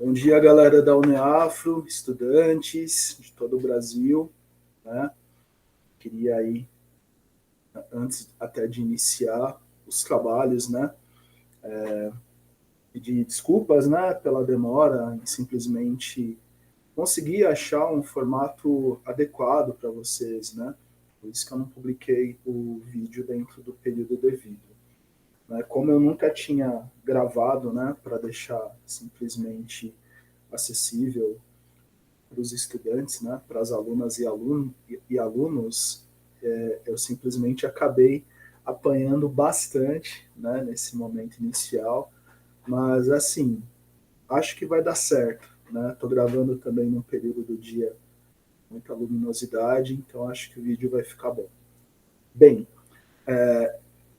Bom dia, galera da Uneafro, estudantes de todo o Brasil, né? Queria aí, antes até de iniciar os trabalhos, né, pedir desculpas, né, pela demora em simplesmente conseguir achar um formato adequado para vocês, né? Por isso que eu não publiquei o vídeo dentro do período devido. Né? Como eu nunca tinha gravado, né, para deixar simplesmente acessível para os estudantes, né, para as alunas e alunos, eu simplesmente acabei apanhando bastante, né, nesse momento inicial, mas assim, acho que vai dar certo, né? Estou gravando também num período do dia muita luminosidade, então acho que o vídeo vai ficar bom. Bem,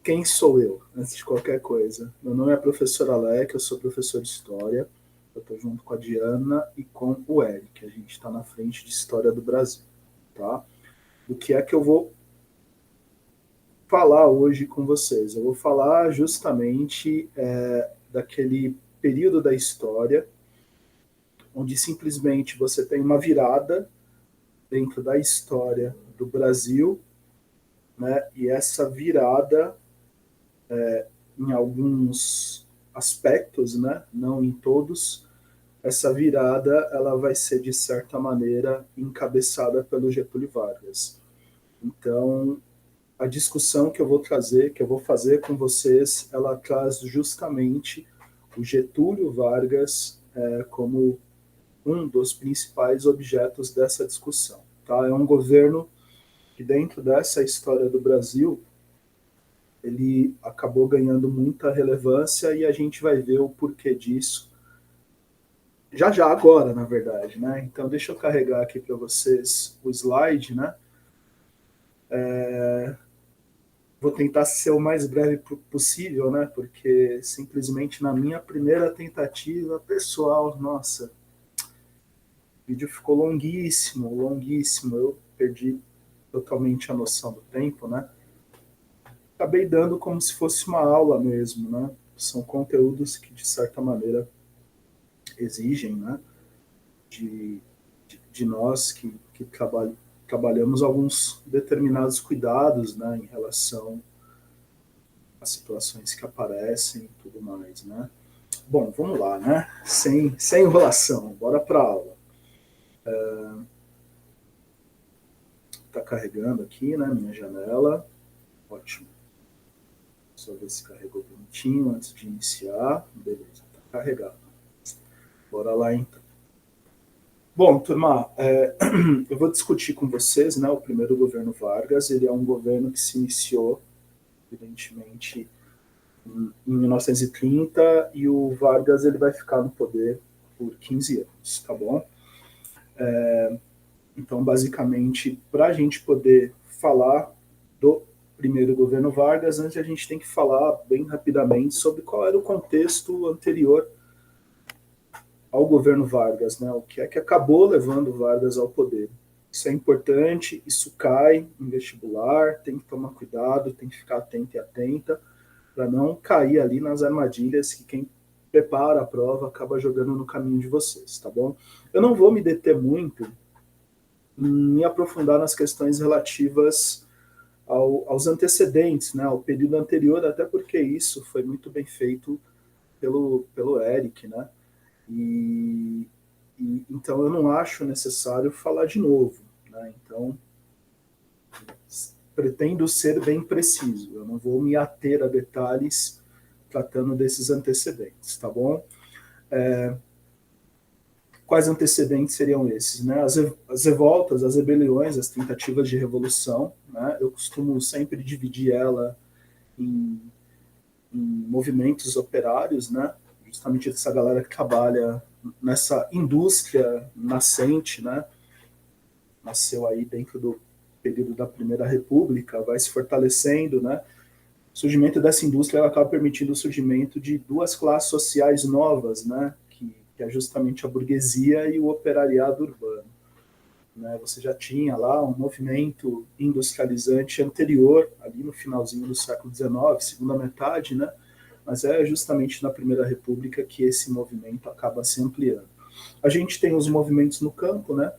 quem sou eu, antes de qualquer coisa? Meu nome é professor Alec, eu sou professor de História, eu estou junto com a Diana e com o Eric, a gente está na frente de História do Brasil, tá? O que é que eu vou falar hoje com vocês? Eu vou falar justamente daquele período da história onde simplesmente você tem uma virada dentro da história do Brasil, né? E essa virada, em alguns aspectos, né? Não em todos, essa virada ela vai ser de certa maneira encabeçada pelo Getúlio Vargas. Então, a discussão que eu vou trazer, que eu vou fazer com vocês, ela traz justamente o Getúlio Vargas como um dos principais objetos dessa discussão. Tá? É um governo que, dentro dessa história do Brasil, ele acabou ganhando muita relevância e a gente vai ver o porquê disso já já agora, na verdade, né? Então deixa eu carregar aqui para vocês o slide, né? Vou tentar ser o mais breve possível, né? Porque simplesmente na minha primeira tentativa, pessoal, nossa, o vídeo ficou longuíssimo, longuíssimo. Eu perdi totalmente a noção do tempo, né? Acabei dando como se fosse uma aula mesmo, né? São conteúdos que, de certa maneira, exigem, né? De nós que trabalhamos alguns determinados cuidados, né? Em relação às situações que aparecem e tudo mais, né? Bom, vamos lá, né? Sem enrolação, bora para a aula. Está carregando aqui, né? Minha janela. Ótimo. Só ver se carregou bonitinho antes de iniciar. Beleza, está carregado. Bora lá então. Bom, turma, eu vou discutir com vocês, né, o primeiro governo Vargas. Ele é um governo que se iniciou, evidentemente, em 1930 e o Vargas ele vai ficar no poder por 15 anos, tá bom? Então, basicamente, para a gente poder falar do primeiro governo Vargas, antes a gente tem que falar bem rapidamente sobre qual era o contexto anterior ao governo Vargas, né? O que é que acabou levando Vargas ao poder. Isso é importante, isso cai em vestibular, tem que tomar cuidado, tem que ficar atento e atenta para não cair ali nas armadilhas que quem prepara a prova acaba jogando no caminho de vocês, tá bom? Eu não vou me deter muito em me aprofundar nas questões relativas aos antecedentes, né, ao período anterior, até porque isso foi muito bem feito pelo Eric, né? E, então eu não acho necessário falar de novo, né? Então pretendo ser bem preciso. Eu não vou me ater a detalhes tratando desses antecedentes, tá bom? Quais antecedentes seriam esses? Né? As revoltas, as rebeliões, as tentativas de revolução. Né? Eu costumo sempre dividir ela em, em movimentos operários, né? Justamente essa galera que trabalha nessa indústria nascente, né? Nasceu aí dentro do período da Primeira República, vai se fortalecendo, né? O surgimento dessa indústria acaba permitindo o surgimento de duas classes sociais novas, né? Que é justamente a burguesia e o operariado urbano. Né? Você já tinha lá um movimento industrializante anterior, ali no finalzinho do século XIX, segunda metade, né? mas é justamente na Primeira República que esse movimento acaba se ampliando. A gente tem os movimentos no campo, né?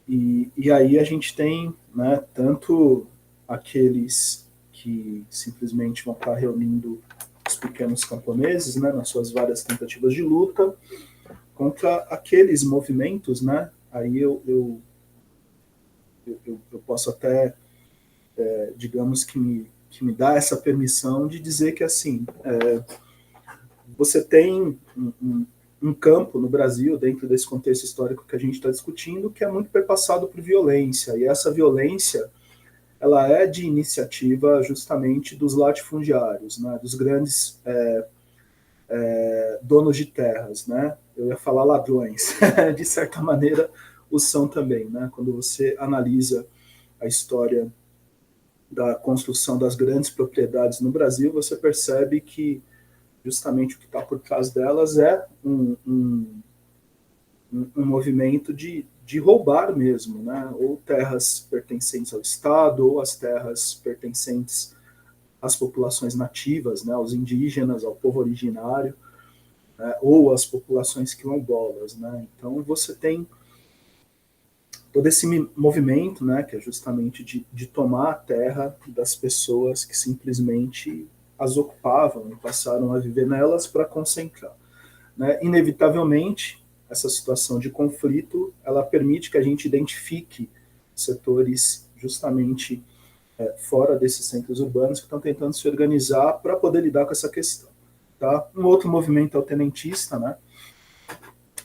E aí a gente tem, né, tanto aqueles que simplesmente vão estar reunindo os pequenos camponeses, né, nas suas várias tentativas de luta, contra aqueles movimentos, né? Aí eu posso até, digamos que me dá essa permissão de dizer que, assim, você tem um campo no Brasil, dentro desse contexto histórico que a gente está discutindo, que é muito perpassado por violência, e essa violência, ela é de iniciativa justamente dos latifundiários, né, dos grandes donos de terras, né? Eu ia falar ladrões, de certa maneira o são também, né? Quando você analisa a história da construção das grandes propriedades no Brasil, você percebe que justamente o que está por trás delas é um movimento de roubar mesmo, né? Ou terras pertencentes ao Estado, ou as terras pertencentes às populações nativas, né? Aos indígenas, ao povo originário, né? Ou às populações quilombolas, né? Então você tem todo esse movimento, né, que é justamente de tomar a terra das pessoas que simplesmente as ocupavam e passaram a viver nelas para concentrar. Né? Inevitavelmente, essa situação de conflito, ela permite que a gente identifique setores justamente fora desses centros urbanos que estão tentando se organizar para poder lidar com essa questão. Tá? Um outro movimento é o tenentista, né?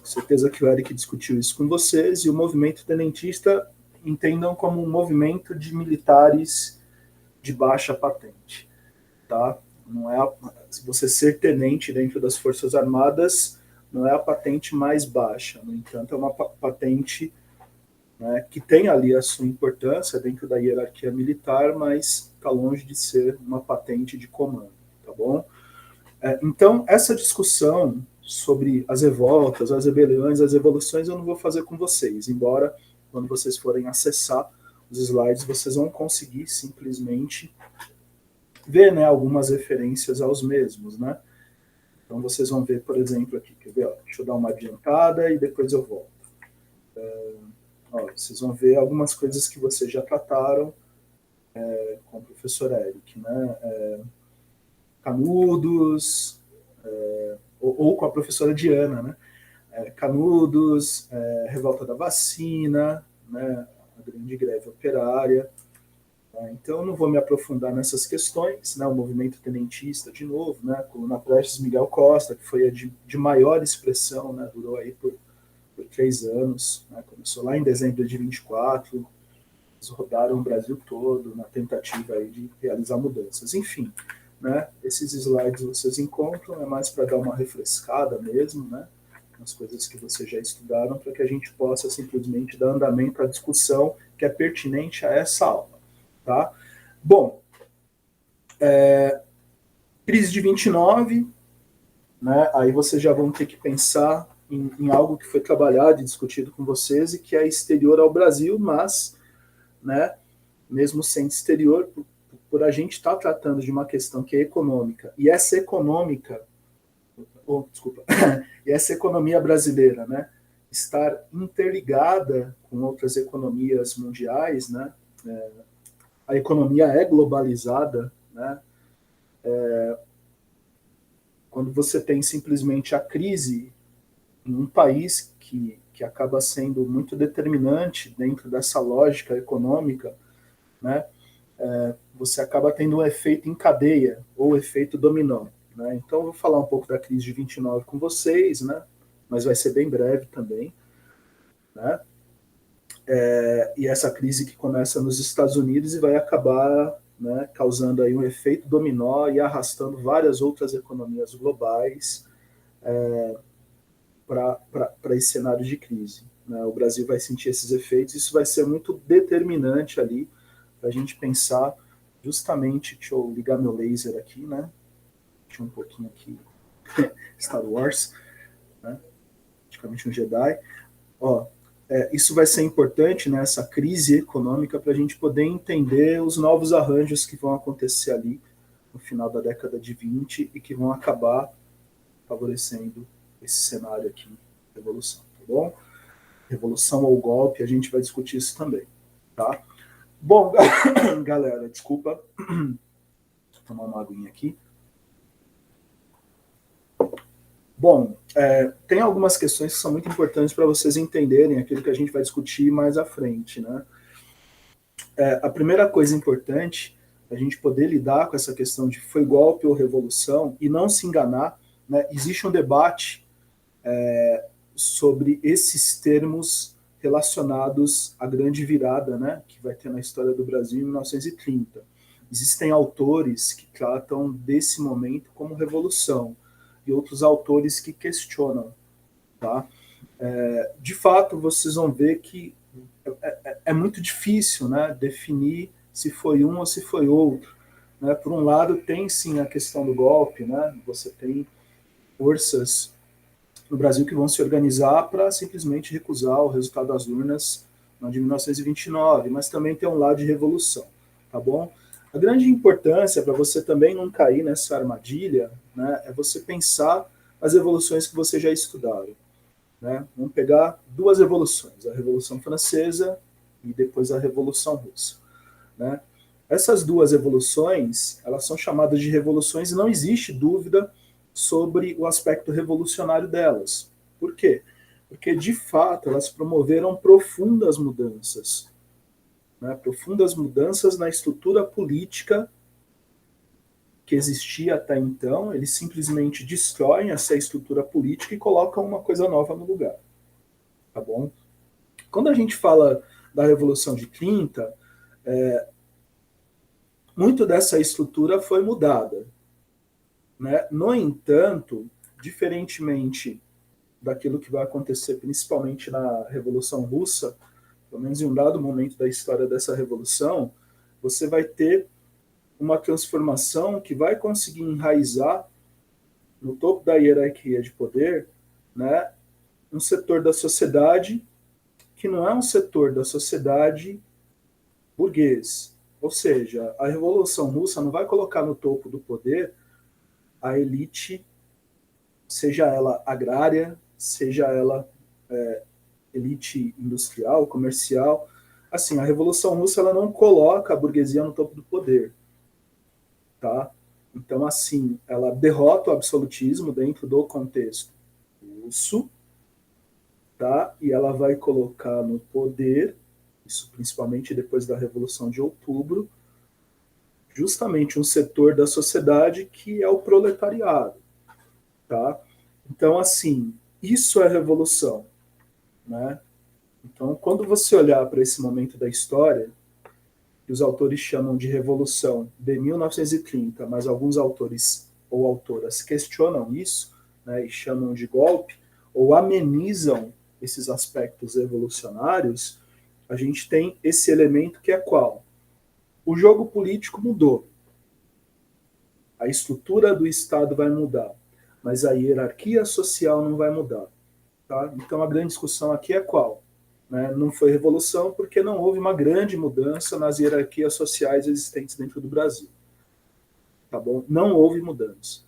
Certeza que o Eric discutiu isso com vocês, e o movimento tenentista entendam como um movimento de militares de baixa patente, tá? Não é se você ser tenente dentro das Forças Armadas, não é a patente mais baixa, no entanto, é uma patente, né, que tem ali a sua importância dentro da hierarquia militar, mas está longe de ser uma patente de comando, tá bom? Então, essa discussão sobre as revoltas, as rebeliões, as evoluções, eu não vou fazer com vocês, embora quando vocês forem acessar os slides, vocês vão conseguir simplesmente ver, né, algumas referências aos mesmos, né? Então vocês vão ver, por exemplo, aqui, quer ver? Ó, deixa eu dar uma adiantada e depois eu volto. Ó, vocês vão ver algumas coisas que vocês já trataram com o professor Eric, né? Canudos, ou com a professora Diana, né? Canudos, revolta da vacina, né? A grande greve operária. Né? Então, eu não vou me aprofundar nessas questões, né? O movimento tenentista, de novo, né? Coluna Prestes Miguel Costa, que foi a de maior expressão, né? Durou aí por 3 anos, né? Começou lá em dezembro de 24, eles rodaram o Brasil todo na tentativa aí de realizar mudanças. Enfim, né? Esses slides vocês encontram, é mais para dar uma refrescada mesmo, né? Nas coisas que vocês já estudaram, para que a gente possa simplesmente dar andamento à discussão que é pertinente a essa aula. Tá? Bom, crise de 29, né? Aí vocês já vão ter que pensar em algo que foi trabalhado e discutido com vocês e que é exterior ao Brasil, mas, né, mesmo sendo exterior, por a gente estar tratando de uma questão que é econômica, e essa econômica, desculpa, e essa economia brasileira, né, estar interligada com outras economias mundiais, né, a economia é globalizada, né, quando você tem simplesmente a crise em um país que acaba sendo muito determinante dentro dessa lógica econômica, né, você acaba tendo um efeito em cadeia, ou efeito dominó. Né? Então, eu vou falar um pouco da crise de 29 com vocês, né, mas vai ser bem breve também. Né? E essa crise que começa nos Estados Unidos e vai acabar, né, causando aí um efeito dominó e arrastando várias outras economias globais para esse cenário de crise. Né? O Brasil vai sentir esses efeitos, isso vai ser muito determinante ali para a gente pensar justamente, deixa eu ligar meu laser aqui, né? Deixa um pouquinho aqui, Star Wars, né? Praticamente um Jedi. Ó, Isso vai ser importante nessa crise econômica para a gente poder entender os novos arranjos que vão acontecer ali no final da década de 20 e que vão acabar favorecendo esse cenário aqui de revolução, tá bom? Revolução ou golpe, a gente vai discutir isso também, tá? Bom, galera, desculpa, vou tomar uma aguinha aqui. Bom, tem algumas questões que são muito importantes para vocês entenderem aquilo que a gente vai discutir mais à frente, né? A primeira coisa importante, a gente poder lidar com essa questão de foi golpe ou revolução e não se enganar, né? Existe um debate sobre esses termos relacionados à grande virada, né, que vai ter na história do Brasil em 1930. Existem autores que tratam desse momento como revolução e outros autores que questionam, tá? De fato, vocês vão ver que é muito difícil, né, definir se foi um ou se foi outro, né? Por um lado, tem sim a questão do golpe, né? Você tem forças no Brasil que vão se organizar para simplesmente recusar o resultado das urnas de 1929, mas também tem um lado de revolução, tá bom? A grande importância para você também não cair nessa armadilha, né, é você pensar as evoluções que você já estudaram, né? Vamos pegar duas revoluções, a Revolução Francesa e depois a Revolução Russa, né? Essas duas evoluções, elas são chamadas de revoluções e não existe dúvida sobre o aspecto revolucionário delas. Por quê? Porque, de fato, elas promoveram profundas mudanças, né? Profundas mudanças na estrutura política que existia até então. Eles simplesmente destroem essa estrutura política e colocam uma coisa nova no lugar. Tá bom? Quando a gente fala da Revolução de 30, muito dessa estrutura foi mudada, né? No entanto, diferentemente daquilo que vai acontecer principalmente na Revolução Russa, pelo menos em um dado momento da história dessa revolução, você vai ter uma transformação que vai conseguir enraizar no topo da hierarquia de poder, né, um setor da sociedade que não é um setor da sociedade burguês. Ou seja, a Revolução Russa não vai colocar no topo do poder a elite, seja ela agrária, seja ela elite industrial, comercial. Assim, a Revolução Russa ela não coloca a burguesia no topo do poder, tá? Então, assim, ela derrota o absolutismo dentro do contexto russo, tá? E ela vai colocar no poder, isso principalmente depois da Revolução de Outubro, justamente um setor da sociedade que é o proletariado, tá? Então, assim, isso é revolução, né? Então, quando você olhar para esse momento da história, que os autores chamam de Revolução de 1930, mas alguns autores ou autoras questionam isso, né, e chamam de golpe, ou amenizam esses aspectos revolucionários, a gente tem esse elemento que é qual? O jogo político mudou. A estrutura do Estado vai mudar, mas a hierarquia social não vai mudar. Tá? Então a grande discussão aqui é qual? Né? Não foi revolução porque não houve uma grande mudança nas hierarquias sociais existentes dentro do Brasil. Tá bom? Não houve mudança.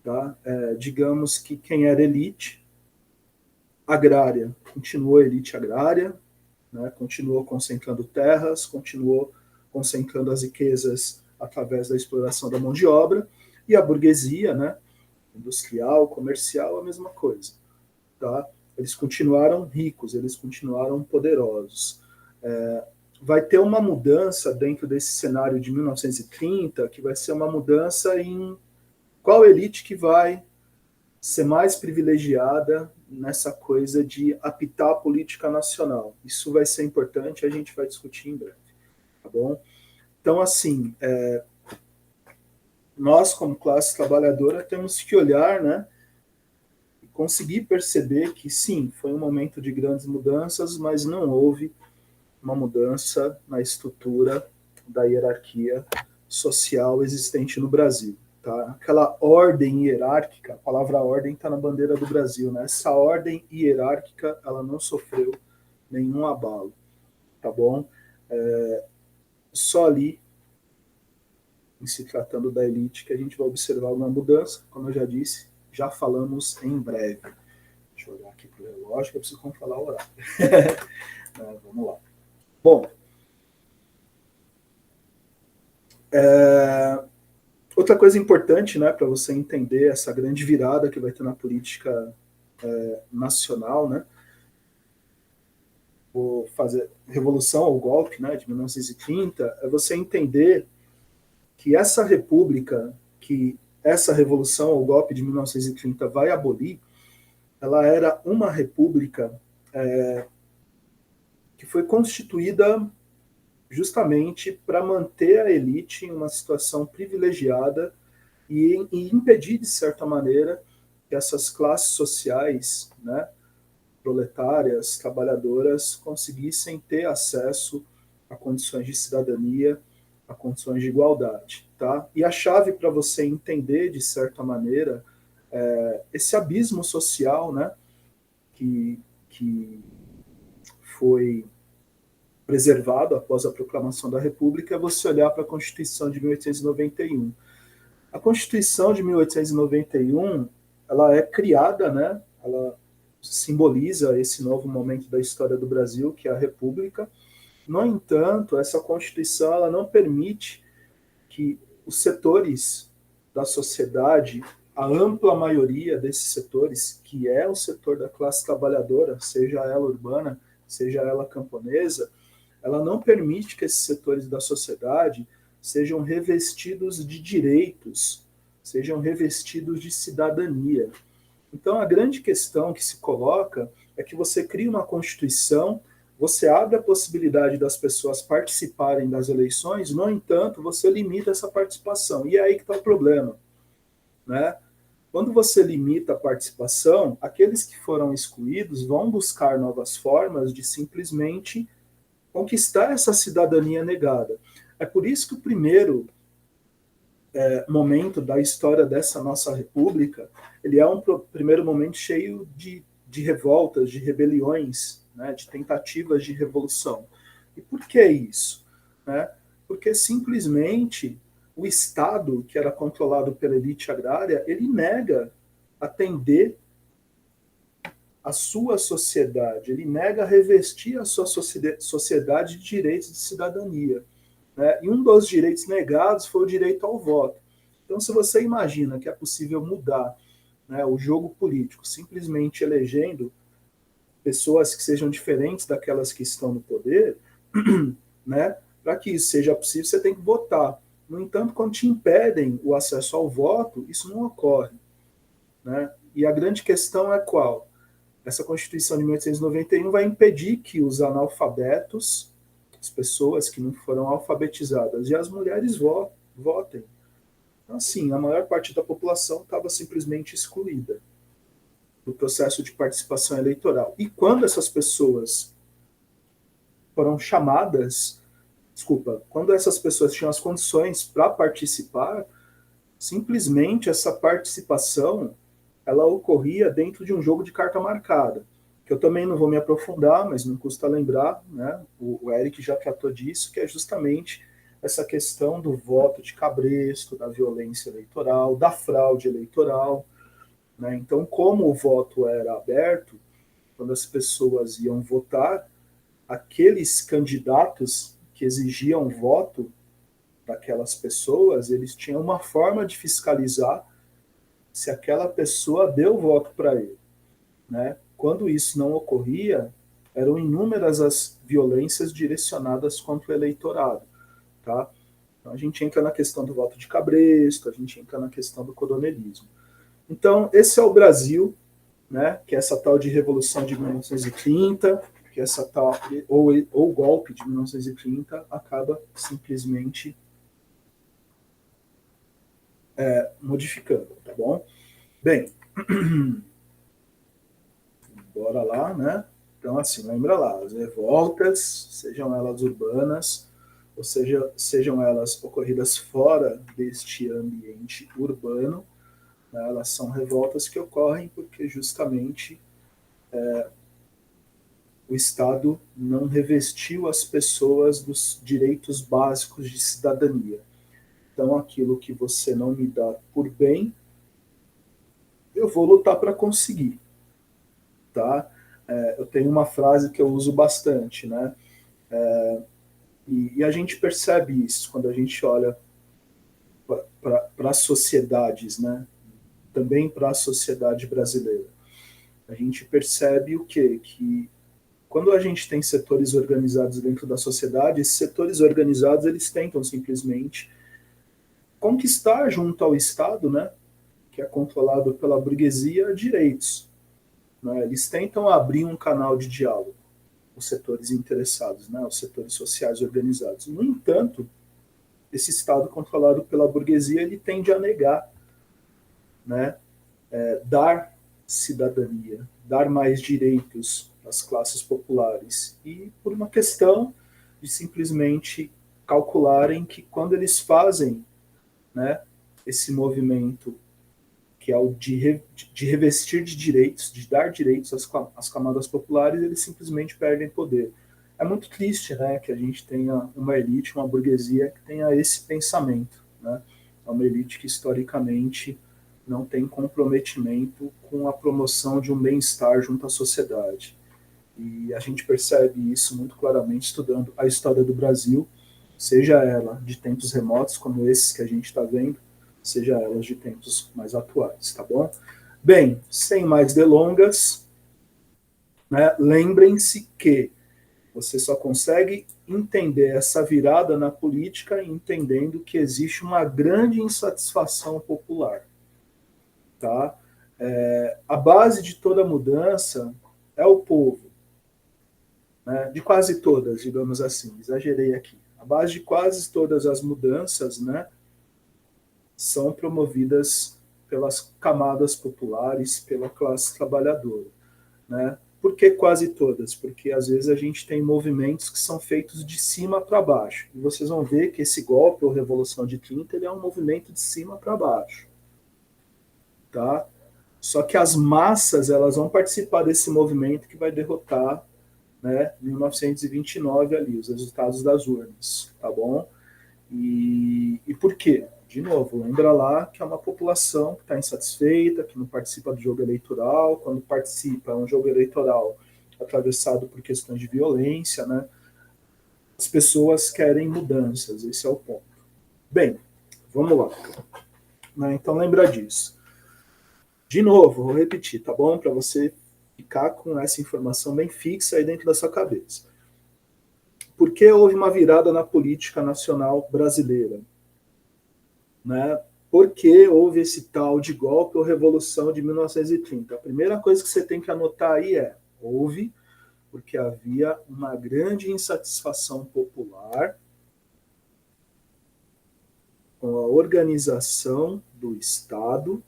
Tá? Digamos que quem era elite agrária continuou elite agrária, né? Continuou concentrando terras, continuou concentrando as riquezas através da exploração da mão de obra, e a burguesia, né? Industrial, comercial, a mesma coisa. Tá? Eles continuaram ricos, eles continuaram poderosos. Vai ter uma mudança dentro desse cenário de 1930, que vai ser uma mudança em qual elite que vai ser mais privilegiada nessa coisa de apitar a política nacional. Isso vai ser importante, a gente vai discutir em breve, tá bom? Então, assim, nós como classe trabalhadora temos que olhar, né, conseguir perceber que sim, foi um momento de grandes mudanças, mas não houve uma mudança na estrutura da hierarquia social existente no Brasil. Tá? Aquela ordem hierárquica, a palavra ordem está na bandeira do Brasil, né? Essa ordem hierárquica ela não sofreu nenhum abalo, tá bom? Só ali, em se tratando da elite, que a gente vai observar uma mudança, como eu já disse, já falamos em breve. Deixa eu olhar aqui para o relógio, que eu preciso falar o horário. Vamos lá. Bom, outra coisa importante, né, para você entender essa grande virada que vai ter na política nacional, né, vou fazer Revolução ou Golpe, né, de 1930, é você entender que essa república, que essa Revolução ou Golpe de 1930 vai abolir, ela era uma república que foi constituída justamente para manter a elite em uma situação privilegiada e impedir, de certa maneira, que essas classes sociais, né, proletárias, trabalhadoras, conseguissem ter acesso a condições de cidadania, a condições de igualdade. Tá? E a chave para você entender, de certa maneira, esse abismo social, né, que foi preservado após a proclamação da República, é você olhar para a Constituição de 1891. A Constituição de 1891, ela é criada, né? Ela simboliza esse novo momento da história do Brasil, que é a República. No entanto, essa Constituição ela não permite que os setores da sociedade, a ampla maioria desses setores, que é o setor da classe trabalhadora, seja ela urbana, seja ela camponesa, ela não permite que esses setores da sociedade sejam revestidos de direitos, sejam revestidos de cidadania. Então, a grande questão que se coloca é que você cria uma Constituição, você abre a possibilidade das pessoas participarem das eleições, no entanto, você limita essa participação. E é aí que está o problema, né? Quando você limita a participação, aqueles que foram excluídos vão buscar novas formas de simplesmente conquistar essa cidadania negada. É por isso que o primeiro momento da história dessa nossa república, ele é um primeiro momento cheio de revoltas, de rebeliões, né, de tentativas de revolução. E por que isso? Né? Porque simplesmente o Estado, que era controlado pela elite agrária, ele nega atender a sua sociedade, ele nega revestir a sua sociedade de direitos de cidadania. Né? E um dos direitos negados foi o direito ao voto. Então, se você imagina que é possível mudar, né, o jogo político simplesmente elegendo pessoas que sejam diferentes daquelas que estão no poder, né, para que isso seja possível, você tem que votar. No entanto, quando te impedem o acesso ao voto, isso não ocorre. Né? E a grande questão é qual? Essa Constituição de 1891 vai impedir que os analfabetos, as pessoas que não foram alfabetizadas e as mulheres votem. Então, assim, a maior parte da população estava simplesmente excluída do processo de participação eleitoral. E quando essas pessoas foram chamadas, quando essas pessoas tinham as condições para participar, simplesmente essa participação ela ocorria dentro de um jogo de carta marcada, que eu também não vou me aprofundar, mas não custa lembrar, né? O Eric já tratou disso, que é justamente essa questão do voto de cabresto, da violência eleitoral, da fraude eleitoral. Né? Então, como o voto era aberto, quando as pessoas iam votar, aqueles candidatos que exigiam voto daquelas pessoas, eles tinham uma forma de fiscalizar se aquela pessoa deu voto para ele. Né? Quando isso não ocorria, eram inúmeras as violências direcionadas contra o eleitorado. Tá? Então a gente entra na questão do voto de cabresto, a gente entra na questão do coronelismo. Então, esse é o Brasil, né, que é essa tal de Revolução de 1930, que essa tal, ou golpe de 1930, acaba simplesmente modificando, tá bom? Bem, bora lá, né? Então, assim, lembra lá, as revoltas, sejam elas urbanas, ou seja, sejam elas ocorridas fora deste ambiente urbano, né, elas são revoltas que ocorrem porque justamente o Estado não revestiu as pessoas dos direitos básicos de cidadania. Então, aquilo que você não me dá por bem, eu vou lutar para conseguir, tá? Eu tenho uma frase que eu uso bastante, né? E a gente percebe isso quando a gente olha para as sociedades, né? Também para a sociedade brasileira. A gente percebe o quê? Que quando a gente tem setores organizados dentro da sociedade, esses setores organizados eles tentam simplesmente conquistar junto ao Estado, né, que é controlado pela burguesia, direitos. Né? Eles tentam abrir um canal de diálogo, os setores interessados, né, os setores sociais organizados. No entanto, esse Estado controlado pela burguesia ele tende a negar, né, dar cidadania, dar mais direitos às classes populares. E por uma questão de simplesmente calcularem que quando eles fazem, né, esse movimento que é o de revestir de direitos, de dar direitos às camadas populares, eles simplesmente perdem poder. É muito triste, né, que a gente tenha uma elite, uma burguesia que tenha esse pensamento, né? É uma elite que historicamente não tem comprometimento com a promoção de um bem-estar junto à sociedade. E a gente percebe isso muito claramente estudando a história do Brasil, seja ela de tempos remotos, como esses que a gente está vendo, seja elas de tempos mais atuais, tá bom? Bem, sem mais delongas, né, lembrem-se que você só consegue entender essa virada na política entendendo que existe uma grande insatisfação popular, tá? A base de toda mudança é o povo, né? De quase todas, digamos assim, exagerei aqui. A base de quase todas as mudanças, né, são promovidas pelas camadas populares, pela classe trabalhadora, né? Por que quase todas? Porque às vezes a gente tem movimentos que são feitos de cima para baixo. E vocês vão ver que esse golpe ou Revolução de 30 ele é um movimento de cima para baixo, tá? Só que as massas elas vão participar desse movimento que vai derrotar, né, 1929 ali, os resultados das urnas, tá bom? E por quê? De novo, lembra lá que é uma população que está insatisfeita, que não participa do jogo eleitoral. Quando participa, é um jogo eleitoral atravessado por questões de violência, né? As pessoas querem mudanças, esse é o ponto. Bem, vamos lá. Né? Então lembra disso. De novo, vou repetir, tá bom? Para você ficar com essa informação bem fixa aí dentro da sua cabeça. Por que houve uma virada na política nacional brasileira? Né? Por que houve esse tal de golpe ou revolução de 1930? A primeira coisa que você tem que anotar aí é: houve porque havia uma grande insatisfação popular com a organização do Estado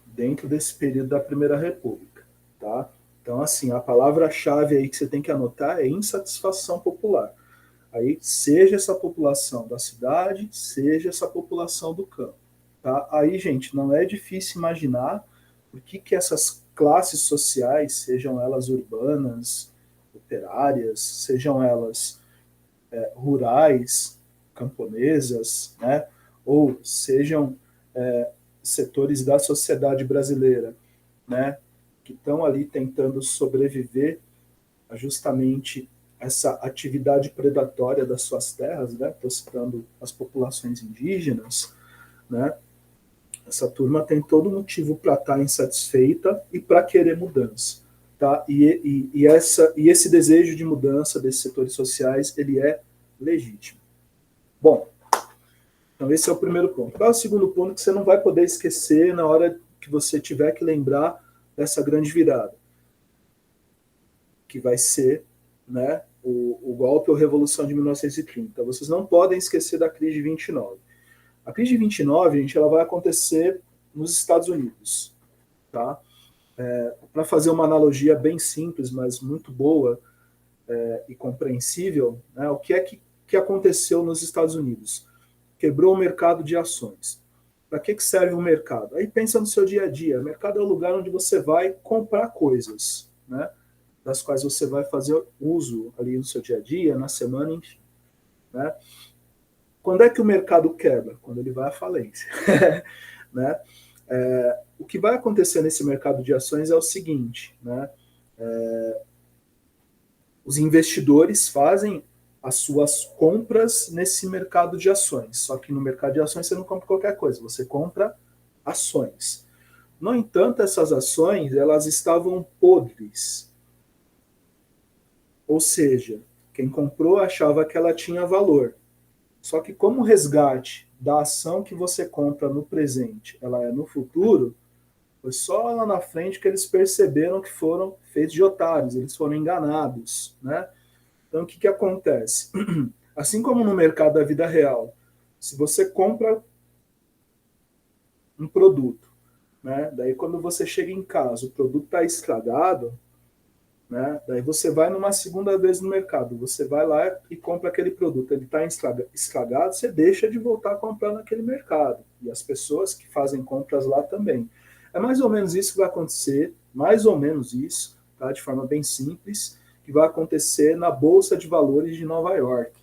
dentro desse período da Primeira República, tá? Então, assim, a palavra-chave aí que você tem que anotar é insatisfação popular. Aí, seja essa população da cidade, seja essa população do campo. Tá? Aí, gente, não é difícil imaginar por que essas classes sociais, sejam elas urbanas, operárias, sejam elas rurais, camponesas, né? Ou sejam setores da sociedade brasileira, né? Que estão ali tentando sobreviver a justamente essa atividade predatória das suas terras, né? Estou citando as populações indígenas, né? Essa turma tem todo motivo para estar insatisfeita e para querer mudança, tá? E esse desejo de mudança desses setores sociais ele é legítimo. Bom, então esse é o primeiro ponto. Qual é o segundo ponto que você não vai poder esquecer na hora que você tiver que lembrar dessa grande virada? Que vai ser, né, o golpe ou revolução de 1930. Vocês não podem esquecer da crise de 29. A crise de 29, gente, ela vai acontecer nos Estados Unidos, tá? Para fazer uma analogia bem simples, mas muito boa e compreensível, né, o que é que aconteceu nos Estados Unidos? Quebrou o mercado de ações. Para que serve o mercado? Aí pensa no seu dia a dia. O mercado é o lugar onde você vai comprar coisas, né? Das quais você vai fazer uso ali no seu dia a dia, na semana, enfim. Né? Quando é que o mercado quebra? Quando ele vai à falência. Né? O que vai acontecer nesse mercado de ações é o seguinte, né? Os investidores fazem as suas compras nesse mercado de ações. Só que no mercado de ações você não compra qualquer coisa, você compra ações. No entanto, essas ações elas estavam podres. Ou seja, quem comprou achava que ela tinha valor. Só que como o resgate da ação que você compra no presente, ela é no futuro, foi só lá na frente que eles perceberam que foram feitos de otários, eles foram enganados, né? Então, o que, que acontece? Assim como no mercado da vida real, se você compra um produto, né? Daí quando você chega em casa, o produto está estragado, né? Daí você vai numa segunda vez no mercado, você vai lá e compra aquele produto, ele está estragado, você deixa de voltar a comprar naquele mercado. E as pessoas que fazem compras lá também. É mais ou menos isso que vai acontecer, mais ou menos isso, tá? De forma bem simples, que vai acontecer na Bolsa de Valores de Nova York.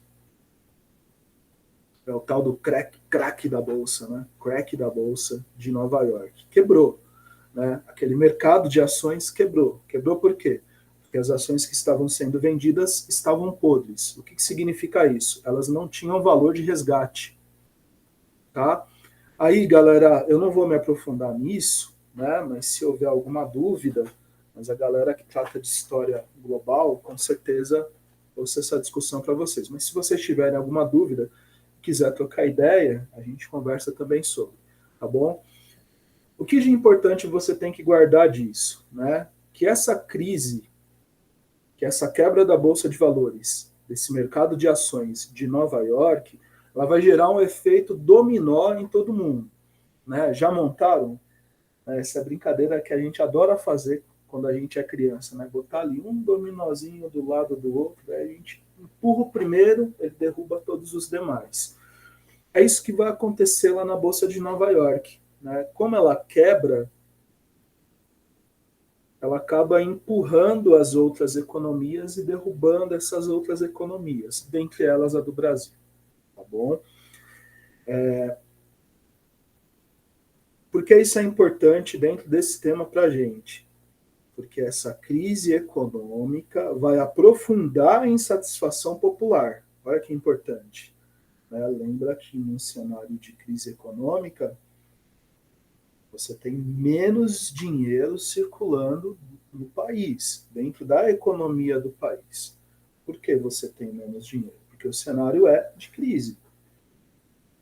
É o tal do crack da Bolsa, né? Crack da Bolsa de Nova York. Quebrou. Né? Aquele mercado de ações quebrou. Quebrou por quê? Porque as ações que estavam sendo vendidas estavam podres. O que, que significa isso? Elas não tinham valor de resgate. Tá? Aí, galera, eu não vou me aprofundar nisso, né? Mas se houver alguma dúvida, mas a galera que trata de história global, com certeza trouxe essa discussão para vocês. Mas se vocês tiverem alguma dúvida, quiser trocar ideia, a gente conversa também sobre, tá bom? O que de importante você tem que guardar disso, né? Que essa crise, que essa quebra da bolsa de valores, desse mercado de ações de Nova York, ela vai gerar um efeito dominó em todo mundo, né? Já montaram essa brincadeira que a gente adora fazer quando a gente é criança, né? Botar ali um dominózinho do lado do outro, aí a gente empurra o primeiro, ele derruba todos os demais. É isso que vai acontecer lá na bolsa de Nova York, né? Como ela quebra, ela acaba empurrando as outras economias e derrubando essas outras economias, dentre elas a do Brasil, tá bom? Por que isso é importante dentro desse tema para a gente? Porque essa crise econômica vai aprofundar a insatisfação popular. Olha que importante. Né? Lembra que num cenário de crise econômica, você tem menos dinheiro circulando no país, dentro da economia do país. Por que você tem menos dinheiro? Porque o cenário é de crise.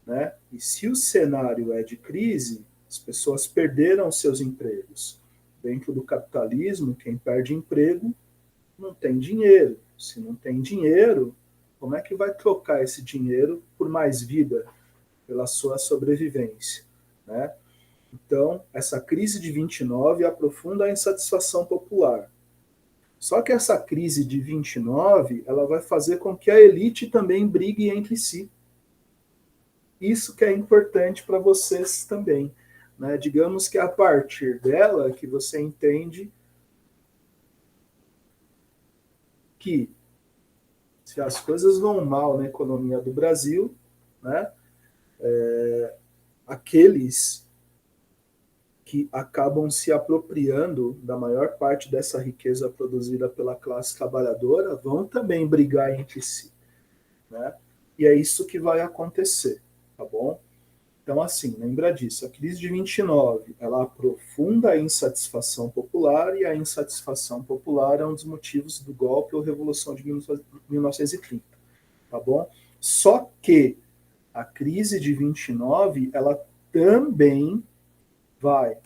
Né? E se o cenário é de crise, as pessoas perderam seus empregos. Dentro do capitalismo, quem perde emprego não tem dinheiro. Se não tem dinheiro, como é que vai trocar esse dinheiro por mais vida, pela sua sobrevivência? Né? Então, essa crise de 29 aprofunda a insatisfação popular. Só que essa crise de 29, ela vai fazer com que a elite também brigue entre si. Isso que é importante para vocês também. Né? Digamos que é a partir dela que você entende que se as coisas vão mal na economia do Brasil, né, aqueles que acabam se apropriando da maior parte dessa riqueza produzida pela classe trabalhadora vão também brigar entre si, né? E é isso que vai acontecer, tá bom? Então, assim, lembra disso. A crise de 29, ela aprofunda a insatisfação popular e a insatisfação popular é um dos motivos do golpe ou revolução de 1930, tá bom? Só que a crise de 29, ela também vai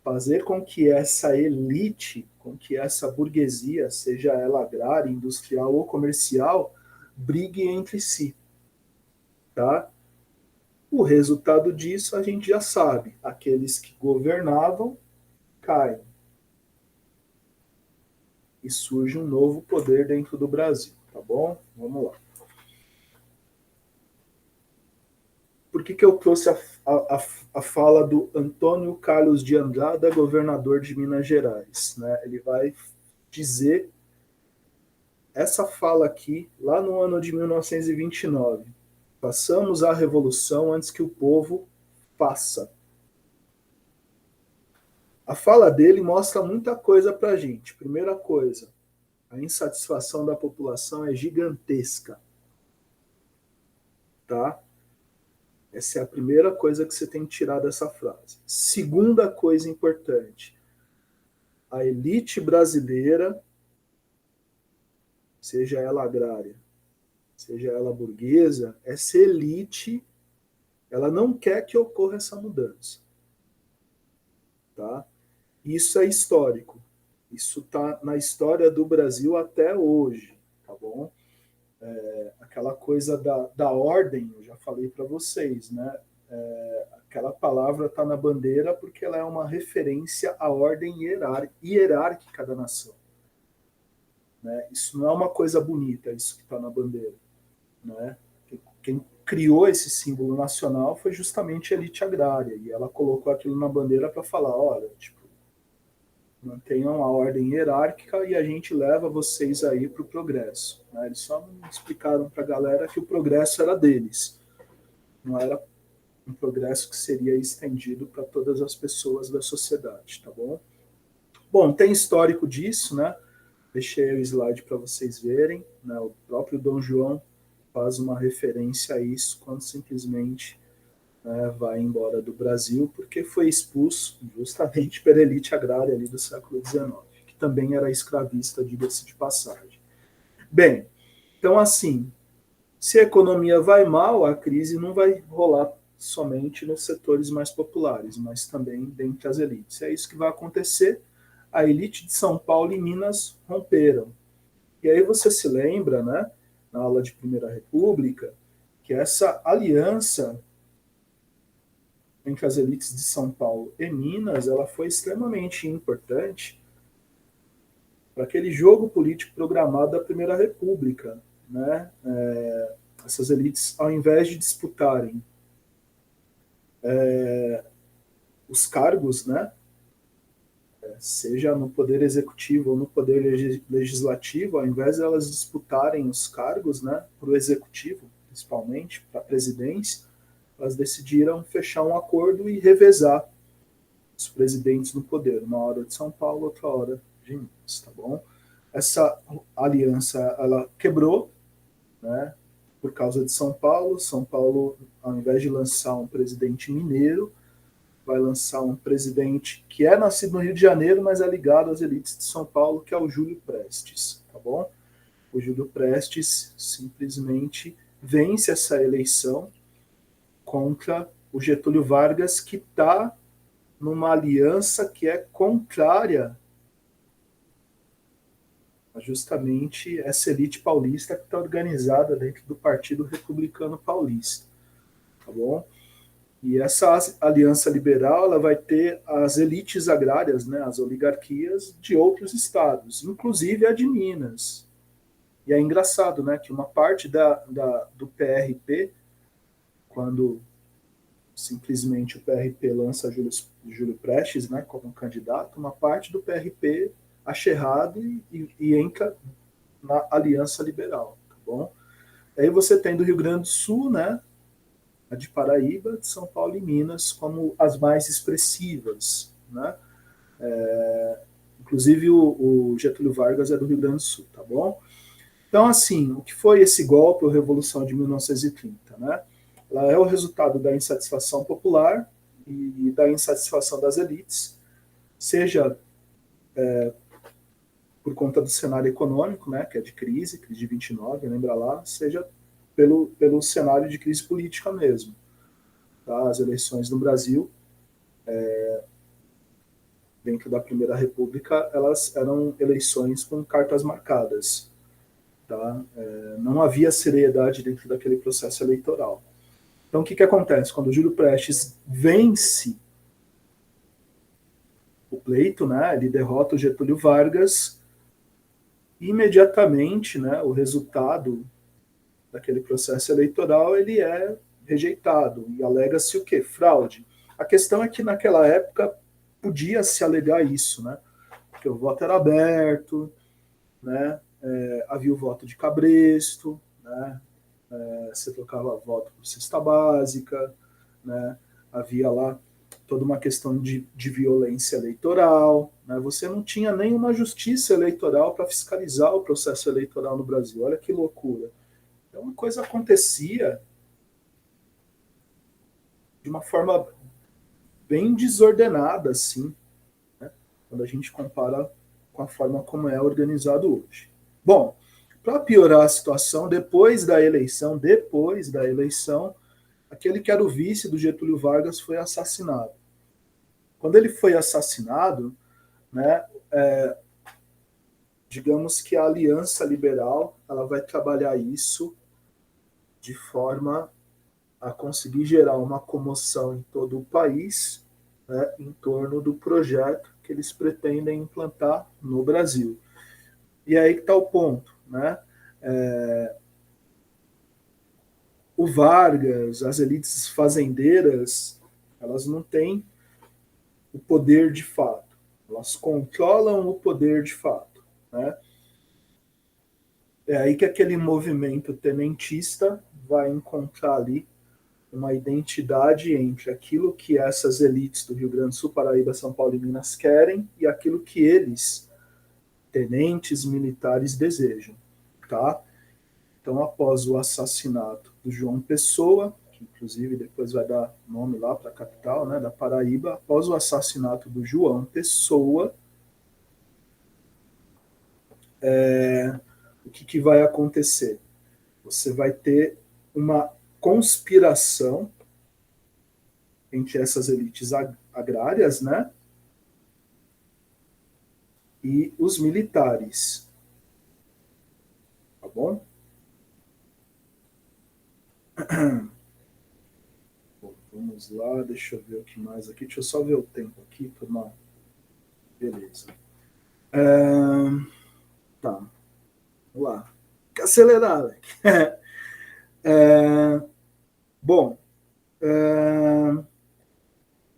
fazer com que essa elite, com que essa burguesia, seja ela agrária, industrial ou comercial, brigue entre si, tá? O resultado disso a gente já sabe. Aqueles que governavam caem e surge um novo poder dentro do Brasil, tá bom? Vamos lá. Por que eu trouxe a fala do Antônio Carlos de Andrada, governador de Minas Gerais. Né? Ele vai dizer essa fala aqui, lá no ano de 1929. Passamos a revolução antes que o povo faça. A fala dele mostra muita coisa para a gente. Primeira coisa, a insatisfação da população é gigantesca. Tá? Essa é a primeira coisa que você tem que tirar dessa frase. Segunda coisa importante, a elite brasileira, seja ela agrária, seja ela burguesa, essa elite, ela não quer que ocorra essa mudança. Tá? Isso é histórico. Isso está na história do Brasil até hoje, tá bom? Aquela coisa da ordem, eu já falei para vocês, né? Aquela palavra está na bandeira porque ela é uma referência à ordem hierárquica da nação. Né? Isso não é uma coisa bonita, isso que está na bandeira. Né? Quem criou esse símbolo nacional foi justamente a elite agrária, e ela colocou aquilo na bandeira para falar, olha, tipo, mantenham a ordem hierárquica e a gente leva vocês aí para o progresso. Né? Eles só não explicaram para a galera que o progresso era deles, não era um progresso que seria estendido para todas as pessoas da sociedade, tá bom? Bom, tem histórico disso, né? Deixei o slide para vocês verem, né? O próprio Dom João faz uma referência a isso quando simplesmente, né, vai embora do Brasil porque foi expulso justamente pela elite agrária ali do século XIX, que também era escravista, diga-se de passagem. Bem, então assim, se a economia vai mal, a crise não vai rolar somente nos setores mais populares, mas também dentre as elites. É isso que vai acontecer. A elite de São Paulo e Minas romperam. E aí você se lembra, né, na aula de Primeira República, que essa aliança entre as elites de São Paulo e Minas, ela foi extremamente importante para aquele jogo político programado da Primeira República. Né? Essas elites, ao invés de disputarem os cargos, né, seja no poder executivo ou no poder legislativo, ao invés de elas disputarem os cargos, né, para o executivo, principalmente, para a presidência, elas decidiram fechar um acordo e revezar os presidentes no poder, uma hora de São Paulo, outra hora de Minas, tá bom? Essa aliança, ela quebrou, né, por causa de São Paulo. São Paulo, ao invés de lançar um presidente mineiro, vai lançar um presidente que é nascido no Rio de Janeiro, mas é ligado às elites de São Paulo, que é o Júlio Prestes, tá bom? O Júlio Prestes simplesmente vence essa eleição contra o Getúlio Vargas, que está numa aliança que é contrária a justamente essa elite paulista que está organizada dentro do Partido Republicano Paulista, tá bom? E essa aliança liberal, ela vai ter as elites agrárias, né, as oligarquias de outros estados, inclusive a de Minas. E é engraçado, né, que uma parte do PRP, quando simplesmente o PRP lança Júlio Prestes, né, como candidato, uma parte do PRP acha errado e entra na aliança liberal, tá bom? Aí você tem do Rio Grande do Sul, né, a de Paraíba, de São Paulo e Minas como as mais expressivas, né? Inclusive o Getúlio Vargas é do Rio Grande do Sul, tá bom? Então, assim, o que foi esse golpe ou Revolução de 1930, né? Ela é o resultado da insatisfação popular e da insatisfação das elites, seja por conta do cenário econômico, né, que é de crise de 29, lembra lá, seja pelo cenário de crise política mesmo. Tá? As eleições no Brasil, dentro da Primeira República, elas eram eleições com cartas marcadas. Tá? Não havia seriedade dentro daquele processo eleitoral. Então, o que acontece? Quando o Júlio Prestes vence o pleito, né, ele derrota o Getúlio Vargas, imediatamente, né, o resultado daquele processo eleitoral ele é rejeitado, e alega-se o quê? Fraude. A questão é que naquela época podia se alegar isso, né? Porque o voto era aberto, né? Havia o voto de cabresto, né? Você trocava voto por cesta básica, né? Havia lá toda uma questão de violência eleitoral, né? Você não tinha nenhuma justiça eleitoral para fiscalizar o processo eleitoral no Brasil. Olha que loucura. Então, a coisa acontecia de uma forma bem desordenada, assim, né? Quando a gente compara com a forma como é organizado hoje. Bom, para piorar a situação, depois da eleição, aquele que era o vice do Getúlio Vargas foi assassinado. Quando ele foi assassinado, né, digamos que a Aliança Liberal ela vai trabalhar isso de forma a conseguir gerar uma comoção em todo o país, né, em torno do projeto que eles pretendem implantar no Brasil. E aí que está o ponto, né? O Vargas, as elites fazendeiras, elas não têm o poder de fato, elas controlam o poder de fato, né? É aí que aquele movimento tenentista vai encontrar ali uma identidade entre aquilo que essas elites do Rio Grande do Sul, Paraíba, São Paulo e Minas querem e aquilo que eles, tenentes militares, desejam, tá? Então, após o assassinato do João Pessoa, que inclusive depois vai dar nome lá para a capital, né, da Paraíba, após o assassinato do João Pessoa, o que vai acontecer? Você vai ter uma conspiração entre essas elites agrárias, né, e os militares, tá bom? Bom, vamos lá, deixa eu ver o que mais aqui. Deixa eu só ver o tempo aqui, turma. Beleza. Tá, vamos lá. Tem que acelerar, Alec. Bom,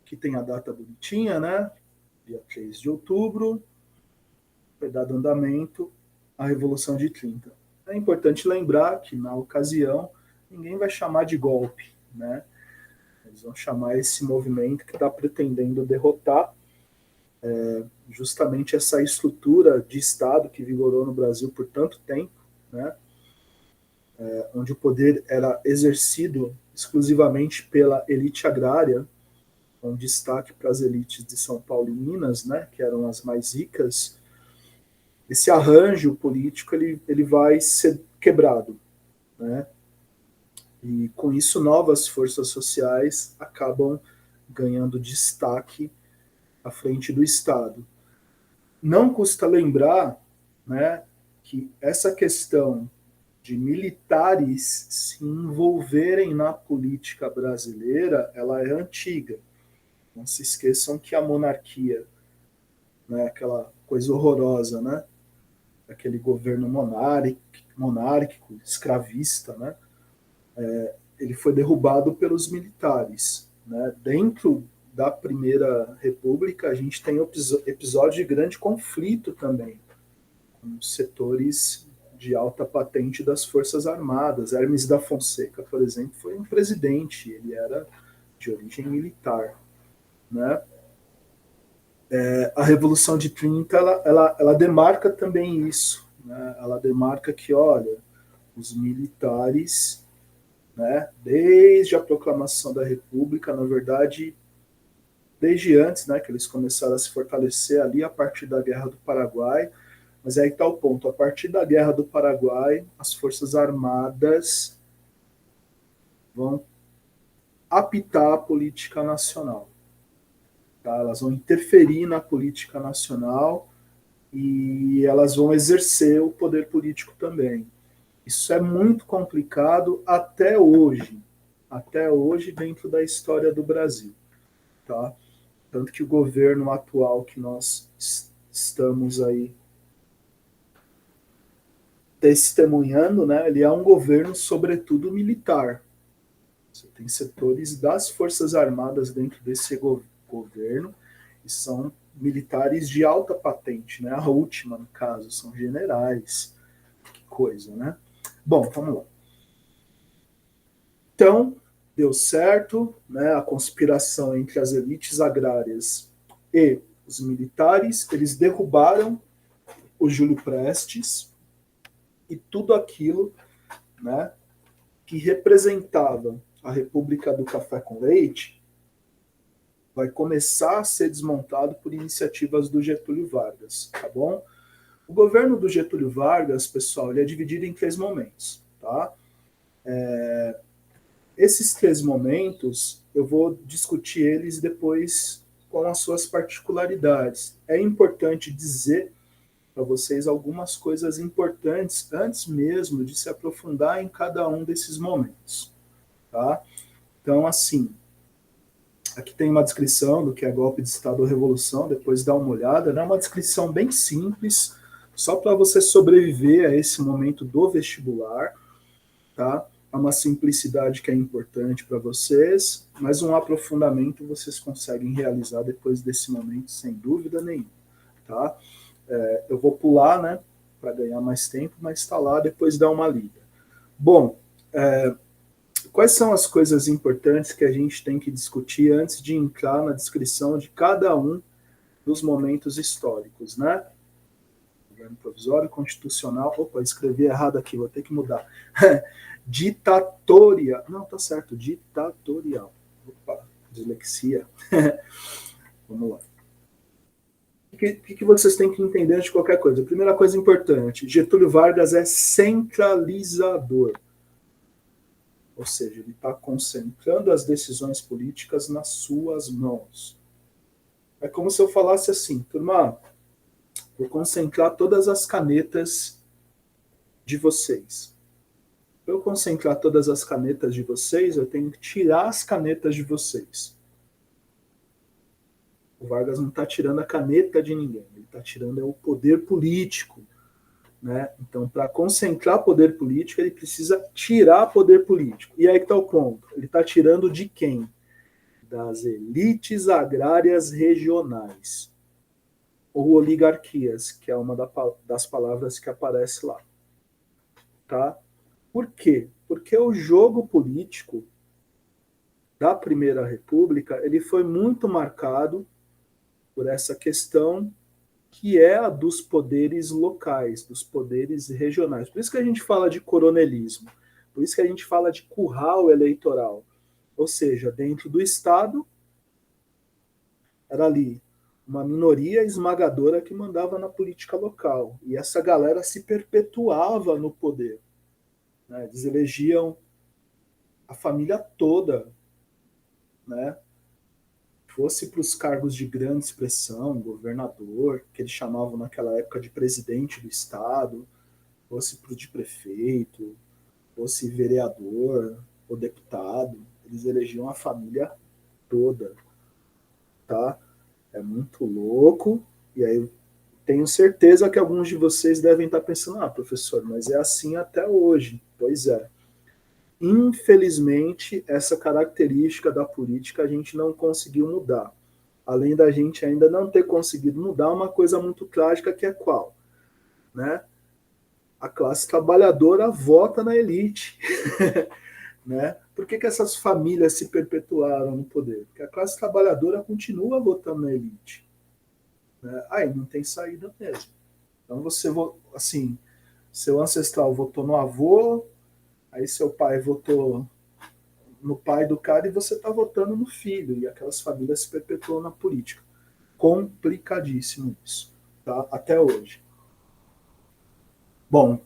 aqui tem a data bonitinha, né? Dia 3 de outubro, foi dado andamento à Revolução de 30. É importante lembrar que, na ocasião, ninguém vai chamar de golpe, né? Eles vão chamar esse movimento que está pretendendo derrotar justamente essa estrutura de Estado que vigorou no Brasil por tanto tempo, né? Onde o poder era exercido exclusivamente pela elite agrária, com destaque para as elites de São Paulo e Minas, né, que eram as mais ricas. Esse arranjo político ele vai ser quebrado, né? E com isso novas forças sociais acabam ganhando destaque à frente do Estado. Não custa lembrar, né, que essa questão de militares se envolverem na política brasileira, ela é antiga. Não se esqueçam que a monarquia, né, aquela coisa horrorosa, né, aquele governo monárquico, escravista, né, ele foi derrubado pelos militares. Né? Dentro da Primeira República, a gente tem episódio de grande conflito também, com setores de alta patente das Forças Armadas. Hermes da Fonseca, por exemplo, foi um presidente, ele era de origem militar. Né? A Revolução de 30, ela demarca também isso. Né? Ela demarca que, olha, os militares, né, desde a proclamação da República, na verdade, desde antes, né, que eles começaram a se fortalecer ali a partir da Guerra do Paraguai, mas aí está o ponto, a partir da Guerra do Paraguai, as Forças Armadas vão apitar a política nacional. Tá? Elas vão interferir na política nacional e elas vão exercer o poder político também. Isso é muito complicado até hoje dentro da história do Brasil. Tá? Tanto que o governo atual que nós estamos aí testemunhando, né, ele é um governo sobretudo militar, Você tem setores das Forças Armadas dentro desse governo, e são militares de alta patente, né? A última, no caso, são generais. Que coisa, né? Bom, vamos lá. Então, deu certo, né? A conspiração entre as elites agrárias e os militares, eles derrubaram o Júlio Prestes e tudo aquilo, né, que representava a República do Café com Leite vai começar a ser desmontado por iniciativas do Getúlio Vargas, tá bom? O governo do Getúlio Vargas, pessoal, ele é dividido em 3 momentos, tá? Esses 3 momentos, eu vou discutir eles depois com as suas particularidades. É importante dizer para vocês algumas coisas importantes antes mesmo de se aprofundar em cada um desses momentos, tá? Então, assim, aqui tem uma descrição do que é golpe de Estado ou revolução, depois dá uma olhada, né? Uma descrição bem simples, só para você sobreviver a esse momento do vestibular, tá? É uma simplicidade que é importante para vocês, mas um aprofundamento vocês conseguem realizar depois desse momento, sem dúvida nenhuma, tá? Eu vou pular, né, para ganhar mais tempo, mas está lá, depois dá uma lida. Bom, quais são as coisas importantes que a gente tem que discutir antes de entrar na descrição de cada um dos momentos históricos, né? Governo provisório, constitucional. Opa, escrevi errado aqui, vou ter que mudar. Ditatorial. Não, tá certo, ditatorial. Opa, dislexia. Vamos lá. O que vocês têm que entender de qualquer coisa? Primeira coisa importante, Getúlio Vargas é centralizador. Ou seja, ele está concentrando as decisões políticas nas suas mãos. É como se eu falasse assim, turma, vou concentrar todas as canetas de vocês. Para eu concentrar todas as canetas de vocês, eu tenho que tirar as canetas de vocês. O Vargas não está tirando a caneta de ninguém, ele está tirando o poder político. Né? Então, para concentrar poder político, ele precisa tirar poder político. E aí que está o ponto. Ele está tirando de quem? Das elites agrárias regionais. Ou oligarquias, que é uma das palavras que aparece lá. Tá? Por quê? Porque o jogo político da Primeira República ele foi muito marcado por essa questão que é a dos poderes locais, dos poderes regionais. Por isso que a gente fala de coronelismo, por isso que a gente fala de curral eleitoral. Ou seja, dentro do Estado, era ali uma minoria esmagadora que mandava na política local. E essa galera se perpetuava no poder. Né? Eles elegiam a família toda, né? Fosse para os cargos de grande expressão, governador, que eles chamavam naquela época de presidente do Estado, fosse para o de prefeito, fosse vereador ou deputado, eles elegiam a família toda, tá? É muito louco, e aí eu tenho certeza que alguns de vocês devem estar pensando, professor, mas é assim até hoje. Pois é. Infelizmente, essa característica da política a gente não conseguiu mudar. Além da gente ainda não ter conseguido mudar uma coisa muito trágica, que é qual? Né? A classe trabalhadora vota na elite. Né? Por que essas famílias se perpetuaram no poder? Porque a classe trabalhadora continua votando na elite. Né? Aí não tem saída mesmo. Então você, assim, seu ancestral votou no avô, aí seu pai votou no pai do cara e você está votando no filho. E aquelas famílias se perpetuam na política. Complicadíssimo isso, tá? Até hoje. Bom, o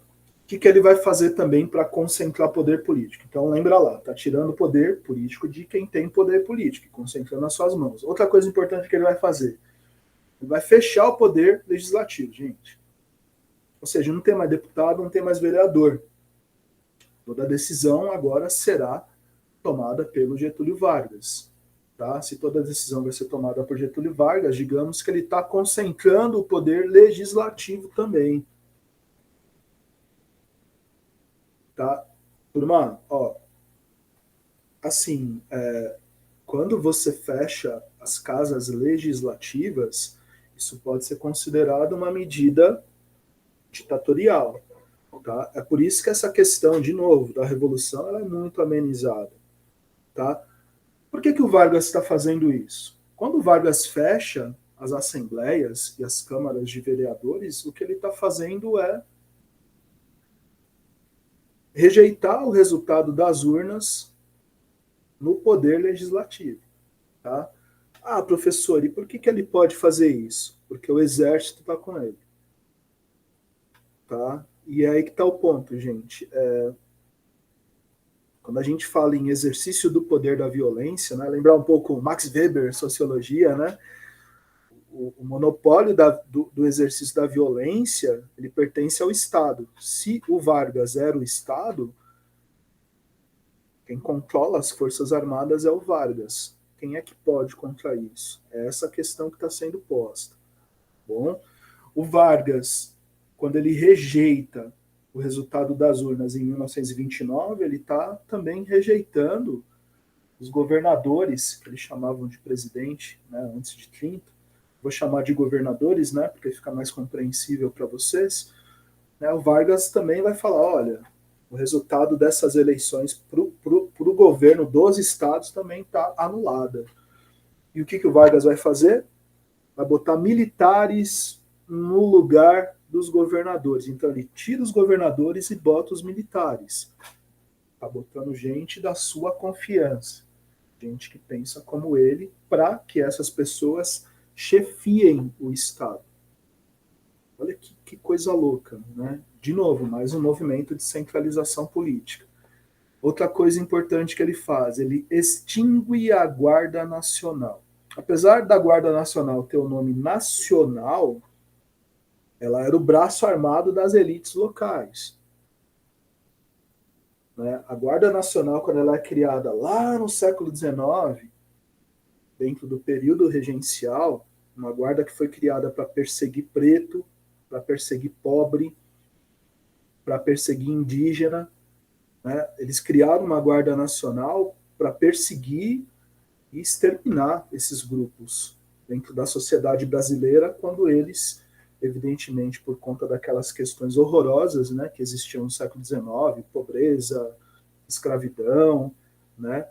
que ele vai fazer também para concentrar poder político? Então lembra lá, está tirando o poder político de quem tem poder político, concentrando nas suas mãos. Outra coisa importante que ele vai fazer, ele vai fechar o poder legislativo, gente. Ou seja, não tem mais deputado, não tem mais vereador. Toda decisão agora será tomada pelo Getúlio Vargas. Tá? Se toda decisão vai ser tomada por Getúlio Vargas, digamos que ele está concentrando o poder legislativo também. Tá? Turma, ó, assim, quando você fecha as casas legislativas, isso pode ser considerado uma medida ditatorial. Tá? É por isso que essa questão, de novo, da revolução ela é muito amenizada. Tá? Por que o Vargas está fazendo isso? Quando o Vargas fecha as assembleias e as câmaras de vereadores, o que ele está fazendo é rejeitar o resultado das urnas no poder legislativo. Tá? Ah, professor, e por que ele pode fazer isso? Porque o exército está com ele. Tá? E é aí que está o ponto, gente. Quando a gente fala em exercício do poder da violência, né, lembrar um pouco Max Weber, sociologia, né, o monopólio do exercício da violência, ele pertence ao Estado. Se o Vargas era o Estado, quem controla as Forças Armadas é o Vargas. Quem é que pode contra isso? É essa questão que está sendo posta. Bom, o Vargas, quando ele rejeita o resultado das urnas em 1929, ele está também rejeitando os governadores, que eles chamavam de presidente, né, antes de 30. Vou chamar de governadores, né, porque fica mais compreensível para vocês. Né, o Vargas também vai falar, olha, o resultado dessas eleições para o governo dos estados também está anulada. E o que o Vargas vai fazer? Vai botar militares no lugar dos governadores. Então ele tira os governadores e bota os militares. Está botando gente da sua confiança, gente que pensa como ele, para que essas pessoas chefiem o Estado. Olha que coisa louca, né? De novo, mais um movimento de centralização política. Outra coisa importante que ele faz, ele extingue a Guarda Nacional. Apesar da Guarda Nacional ter o nome nacional, ela era o braço armado das elites locais. Né? A Guarda Nacional, quando ela é criada lá no século XIX, dentro do período regencial, uma guarda que foi criada para perseguir preto, para perseguir pobre, para perseguir indígena. Né? Eles criaram uma Guarda Nacional para perseguir e exterminar esses grupos dentro da sociedade brasileira, quando eles, evidentemente, por conta daquelas questões horrorosas, né, que existiam no século XIX, pobreza, escravidão, né,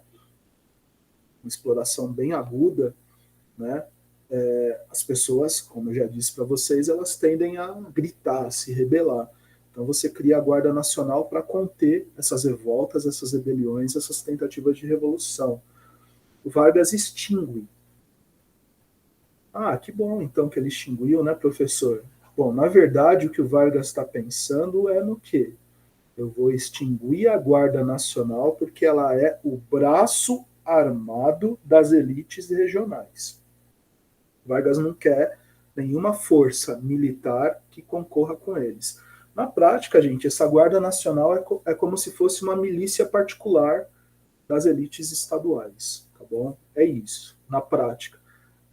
uma exploração bem aguda, né, as pessoas, como eu já disse para vocês, elas tendem a gritar, a se rebelar. Então você cria a Guarda Nacional para conter essas revoltas, essas rebeliões, essas tentativas de revolução. O Vargas extingue. Ah, que bom então que ele extinguiu, né, professor? Bom, na verdade o que o Vargas está pensando é no quê? Eu vou extinguir a Guarda Nacional porque ela é o braço armado das elites regionais. Vargas não quer nenhuma força militar que concorra com eles. Na prática, gente, essa Guarda Nacional é como se fosse uma milícia particular das elites estaduais, tá bom? É isso, na prática.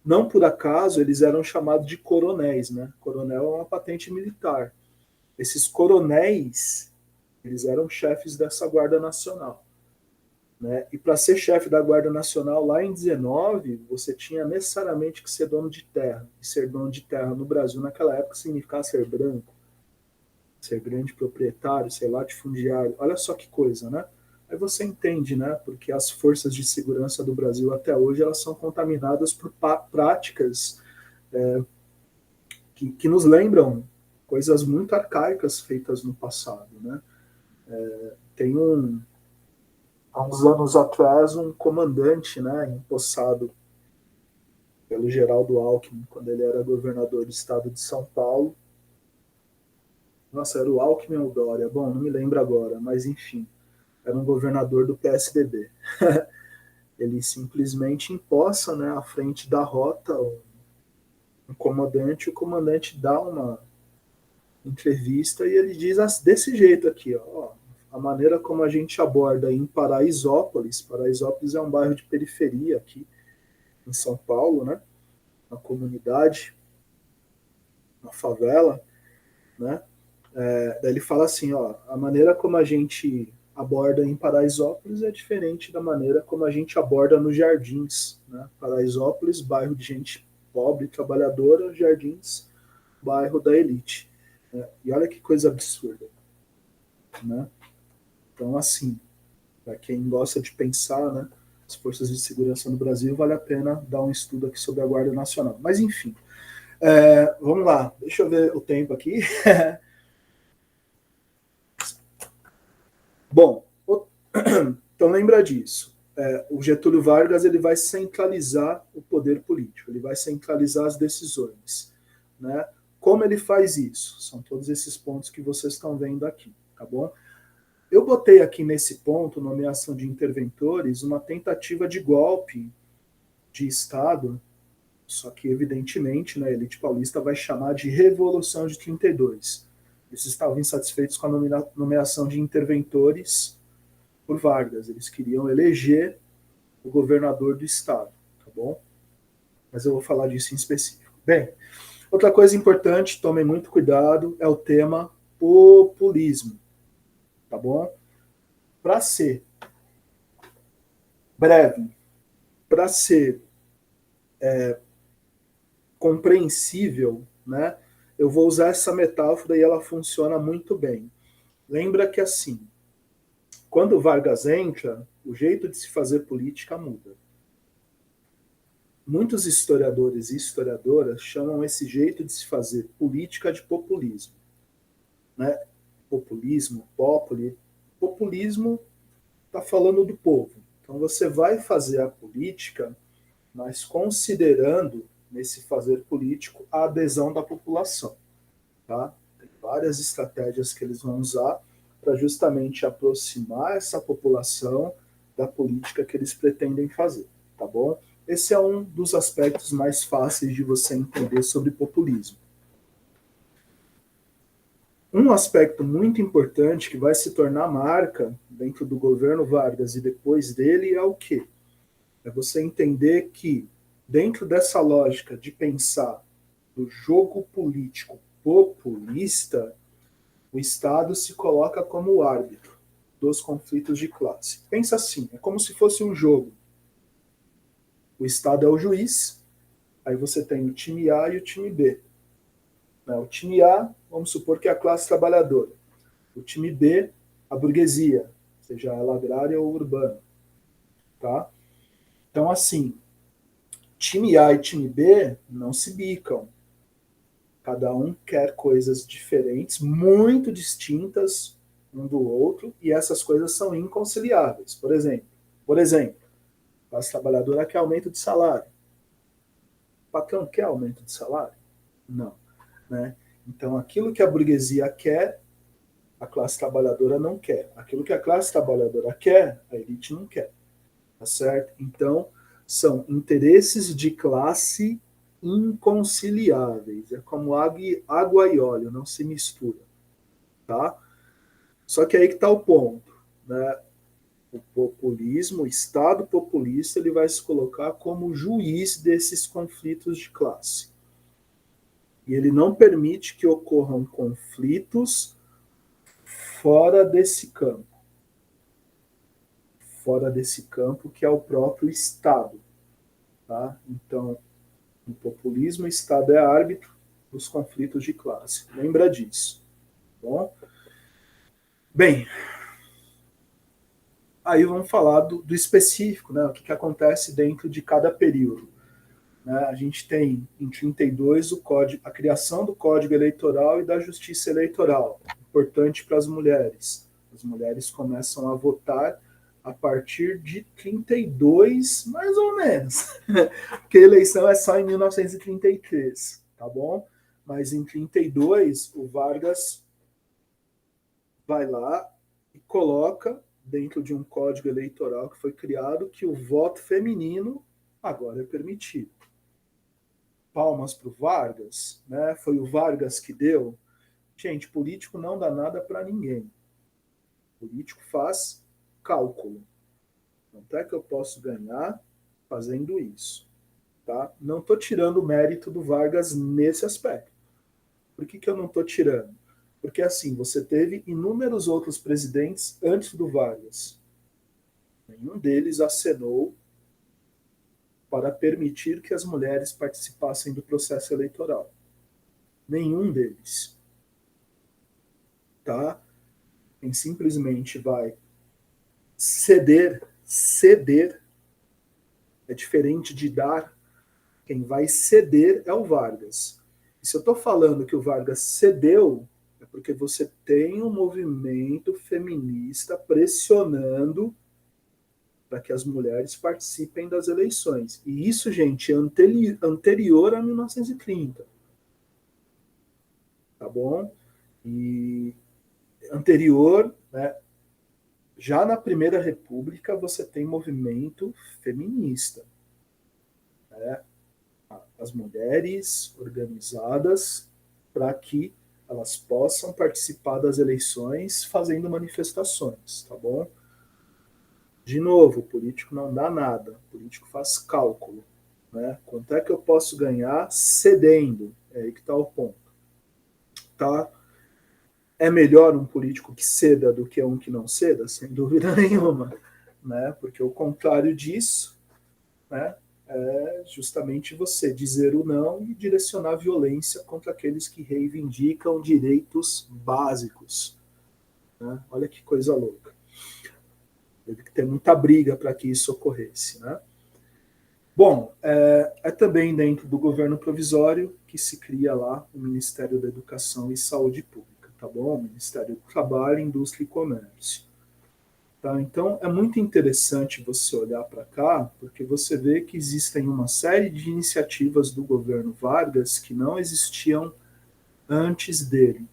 Não por acaso eles eram chamados de coronéis, né? Coronel é uma patente militar. Esses coronéis, eles eram chefes dessa Guarda Nacional. Né? E para ser chefe da Guarda Nacional lá em 19, você tinha necessariamente que ser dono de terra. E ser dono de terra no Brasil naquela época significava ser branco, ser grande proprietário, ser latifundiário. Olha só que coisa, né? Aí você entende, né? Porque as forças de segurança do Brasil até hoje elas são contaminadas por práticas que nos lembram coisas muito arcaicas feitas no passado, né? Tem há uns anos atrás um comandante, né, empossado pelo Geraldo Alckmin, quando ele era governador do estado de São Paulo. Nossa, era o Alckmin ou o Dória? Bom, não me lembro agora, mas enfim, era um governador do PSDB. Ele simplesmente empossa, né, à frente da rota um comandante, o comandante dá uma entrevista e ele diz desse jeito aqui, ó, a maneira como a gente aborda em Paraisópolis é um bairro de periferia aqui em São Paulo, né, uma comunidade, uma favela, né, daí ele fala assim, ó, a maneira como a gente aborda em Paraisópolis é diferente da maneira como a gente aborda nos Jardins, né? Paraisópolis, bairro de gente pobre, trabalhadora, Jardins, bairro da elite. Né? E olha que coisa absurda, né? Então, assim, para quem gosta de pensar, né, as forças de segurança no Brasil, vale a pena dar um estudo aqui sobre a Guarda Nacional. Mas, enfim, vamos lá. Deixa eu ver o tempo aqui. Bom, então lembra disso. O Getúlio Vargas ele vai centralizar o poder político, ele vai centralizar as decisões. Né? Como ele faz isso? São todos esses pontos que vocês estão vendo aqui, tá bom? Eu botei aqui nesse ponto, nomeação de interventores, uma tentativa de golpe de Estado, só que, evidentemente, né, a elite paulista vai chamar de Revolução de 32. Eles estavam insatisfeitos com a nomeação de interventores por Vargas. Eles queriam eleger o governador do Estado, tá bom? Mas eu vou falar disso em específico. Bem, outra coisa importante, tomem muito cuidado, é o tema populismo, tá bom? Para ser breve, para ser compreensível, né? Eu vou usar essa metáfora e ela funciona muito bem. Lembra que assim, quando Vargas entra, o jeito de se fazer política muda. Muitos historiadores e historiadoras chamam esse jeito de se fazer política de populismo. Né? Populismo, populismo está falando do povo. Então você vai fazer a política, mas considerando nesse fazer político a adesão da população. Tá? Tem várias estratégias que eles vão usar para justamente aproximar essa população da política que eles pretendem fazer, tá bom? Esse é um dos aspectos mais fáceis de você entender sobre populismo. Um aspecto muito importante que vai se tornar marca dentro do governo Vargas e depois dele é o quê? É você entender que dentro dessa lógica de pensar do jogo político populista, o Estado se coloca como o árbitro dos conflitos de classe. Pensa assim, é como se fosse um jogo. O Estado é o juiz, aí você tem o time A e o time B. O time A, vamos supor que é a classe trabalhadora. O time B, a burguesia, seja ela agrária ou urbana. Tá? Então, assim, time A e time B não se bicam. Cada um quer coisas diferentes, muito distintas um do outro, e essas coisas são inconciliáveis. Por exemplo, a classe trabalhadora quer aumento de salário. O patrão quer aumento de salário? Não. Né? Então, aquilo que a burguesia quer, a classe trabalhadora não quer. Aquilo que a classe trabalhadora quer, a elite não quer. Tá certo? Então, são interesses de classe inconciliáveis. É como água e óleo, não se mistura. Tá? Só que aí que está o ponto. Né? O populismo, o Estado populista, ele vai se colocar como juiz desses conflitos de classe. E ele não permite que ocorram conflitos fora desse campo. Fora desse campo que é o próprio Estado. Tá? Então, no populismo, o Estado é árbitro dos conflitos de classe. Lembra disso. Bom? Bem, aí vamos falar do específico, né? O que acontece dentro de cada período. Né? A gente tem, em 32, a criação do Código Eleitoral e da Justiça Eleitoral, importante para as mulheres. As mulheres começam a votar a partir de 32, mais ou menos, porque a eleição é só em 1933, tá bom? Mas em 32, o Vargas vai lá e coloca, dentro de um código eleitoral que foi criado, que o voto feminino agora é permitido. Palmas para o Vargas, né? Foi o Vargas que deu. Gente, político não dá nada para ninguém. Político faz cálculo. Quanto é que eu posso ganhar fazendo isso? Tá? Não estou tirando o mérito do Vargas nesse aspecto. Por que eu não estou tirando? Porque assim, você teve inúmeros outros presidentes antes do Vargas. Nenhum deles acenou para permitir que as mulheres participassem do processo eleitoral. Nenhum deles. Tá? Quem simplesmente vai ceder é diferente de dar. Quem vai ceder é o Vargas. E se eu estou falando que o Vargas cedeu, é porque você tem um movimento feminista pressionando para que as mulheres participem das eleições. E isso, gente, é anterior a 1930. Tá bom? E anterior, né, já na Primeira República, você tem movimento feminista. Né? As mulheres organizadas para que elas possam participar das eleições fazendo manifestações, tá bom? De novo, o político não dá nada, o político faz cálculo. Né? Quanto é que eu posso ganhar cedendo? É aí que está o ponto. Tá? É melhor um político que ceda do que um que não ceda? Sem dúvida nenhuma. Né? Porque o contrário disso, né, é justamente você dizer o não e direcionar violência contra aqueles que reivindicam direitos básicos. Né? Olha que coisa louca. Teve que ter muita briga para que isso ocorresse. Né? Bom, é também dentro do governo provisório que se cria lá o Ministério da Educação e Saúde Pública, tá bom? O Ministério do Trabalho, Indústria e Comércio. Tá? Então, é muito interessante você olhar para cá, porque você vê que existem uma série de iniciativas do governo Vargas que não existiam antes dele,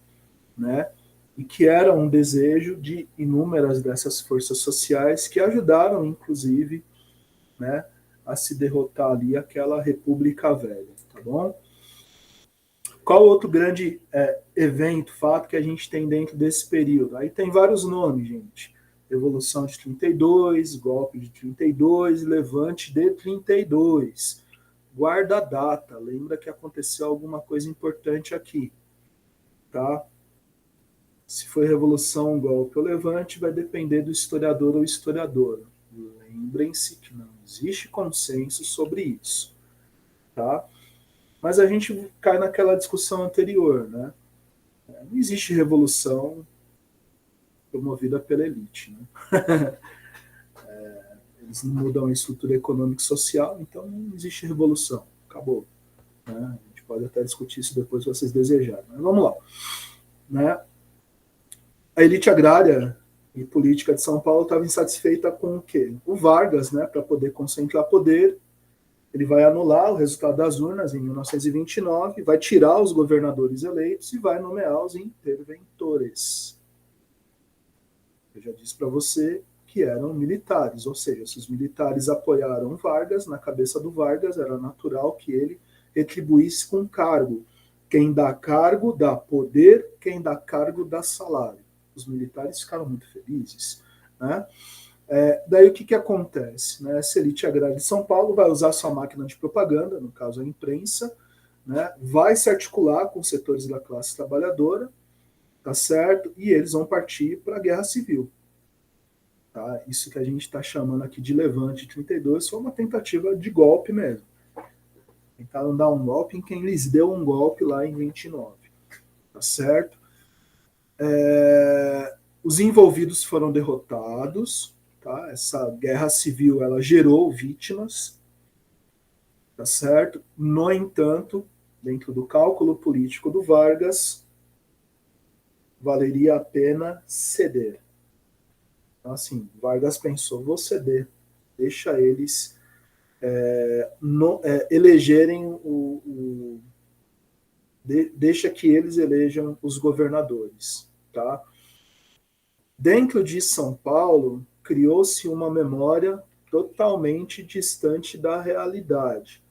né? E que era um desejo de inúmeras dessas forças sociais que ajudaram, inclusive, né, a se derrotar ali aquela República Velha, tá bom? Qual outro grande evento, fato que a gente tem dentro desse período? Aí tem vários nomes, gente. Revolução de 32, golpe de 32, levante de 32. Guarda a data, lembra que aconteceu alguma coisa importante aqui, tá? Se foi revolução, golpe ou levante, vai depender do historiador ou historiadora. Lembrem-se que não existe consenso sobre isso, tá? Mas a gente cai naquela discussão anterior, né? Não existe revolução promovida pela elite, né? Eles não mudam a estrutura econômica e social, então não existe revolução. Acabou. Né? A gente pode até discutir isso depois se vocês desejarem. Mas vamos lá. Né? A elite agrária e política de São Paulo estava insatisfeita com o quê? O Vargas, né, para poder concentrar poder, ele vai anular o resultado das urnas em 1929, vai tirar os governadores eleitos e vai nomear os interventores. Eu já disse para você que eram militares, ou seja, se os militares apoiaram Vargas, na cabeça do Vargas era natural que ele retribuísse com cargo. Quem dá cargo dá poder, quem dá cargo dá salário. Os militares ficaram muito felizes. Né? Daí o que acontece? Né? Essa elite agrária de São Paulo vai usar sua máquina de propaganda, no caso a imprensa, né? Vai se articular com setores da classe trabalhadora, tá certo? E eles vão partir para a guerra civil. Tá? Isso que a gente está chamando aqui de Levante 32 foi uma tentativa de golpe mesmo. Tentaram dar um golpe em quem lhes deu um golpe lá em 29. Tá certo? Os envolvidos foram derrotados. Tá? Essa guerra civil ela gerou vítimas. Tá certo? No entanto, dentro do cálculo político do Vargas, valeria a pena ceder. Então, assim, Vargas pensou, vou ceder, deixa eles elegerem deixa que eles elejam os governadores, tá? Dentro de São Paulo, criou-se uma memória totalmente distante da realidade,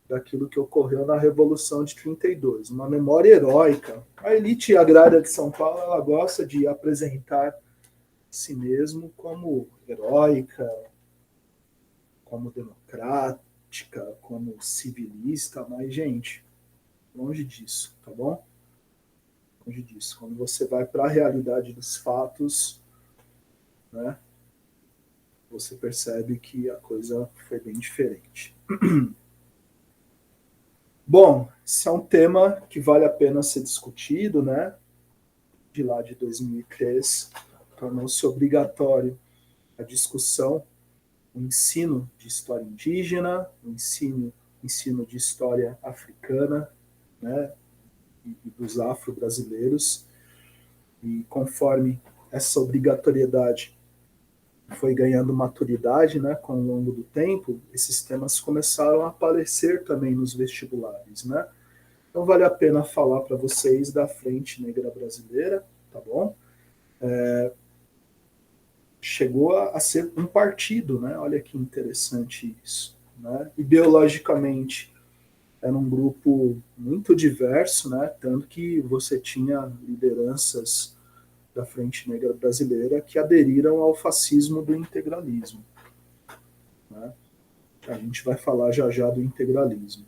daquilo que ocorreu na Revolução de 32, uma memória heróica. A elite agrária de São Paulo ela gosta de apresentar si mesmo como heróica, como democrática, como civilista, mas, gente, longe disso, tá bom? longe disso. Quando você vai para a realidade dos fatos, né, você percebe que a coisa foi bem diferente. Bom, esse é um tema que vale a pena ser discutido, né? De lá de 2003, tornou-se obrigatório a discussão, o ensino de história indígena, o ensino de história africana, né? E dos afro-brasileiros. E conforme essa obrigatoriedade foi ganhando maturidade, né, com o longo do tempo, esses temas começaram a aparecer também nos vestibulares, né? Então vale a pena falar para vocês da Frente Negra Brasileira, tá bom? Chegou a ser um partido, né? Olha que interessante isso, né? Ideologicamente era um grupo muito diverso, né? Tanto que você tinha lideranças da Frente Negra Brasileira que aderiram ao fascismo do integralismo, né? A gente vai falar já já do integralismo.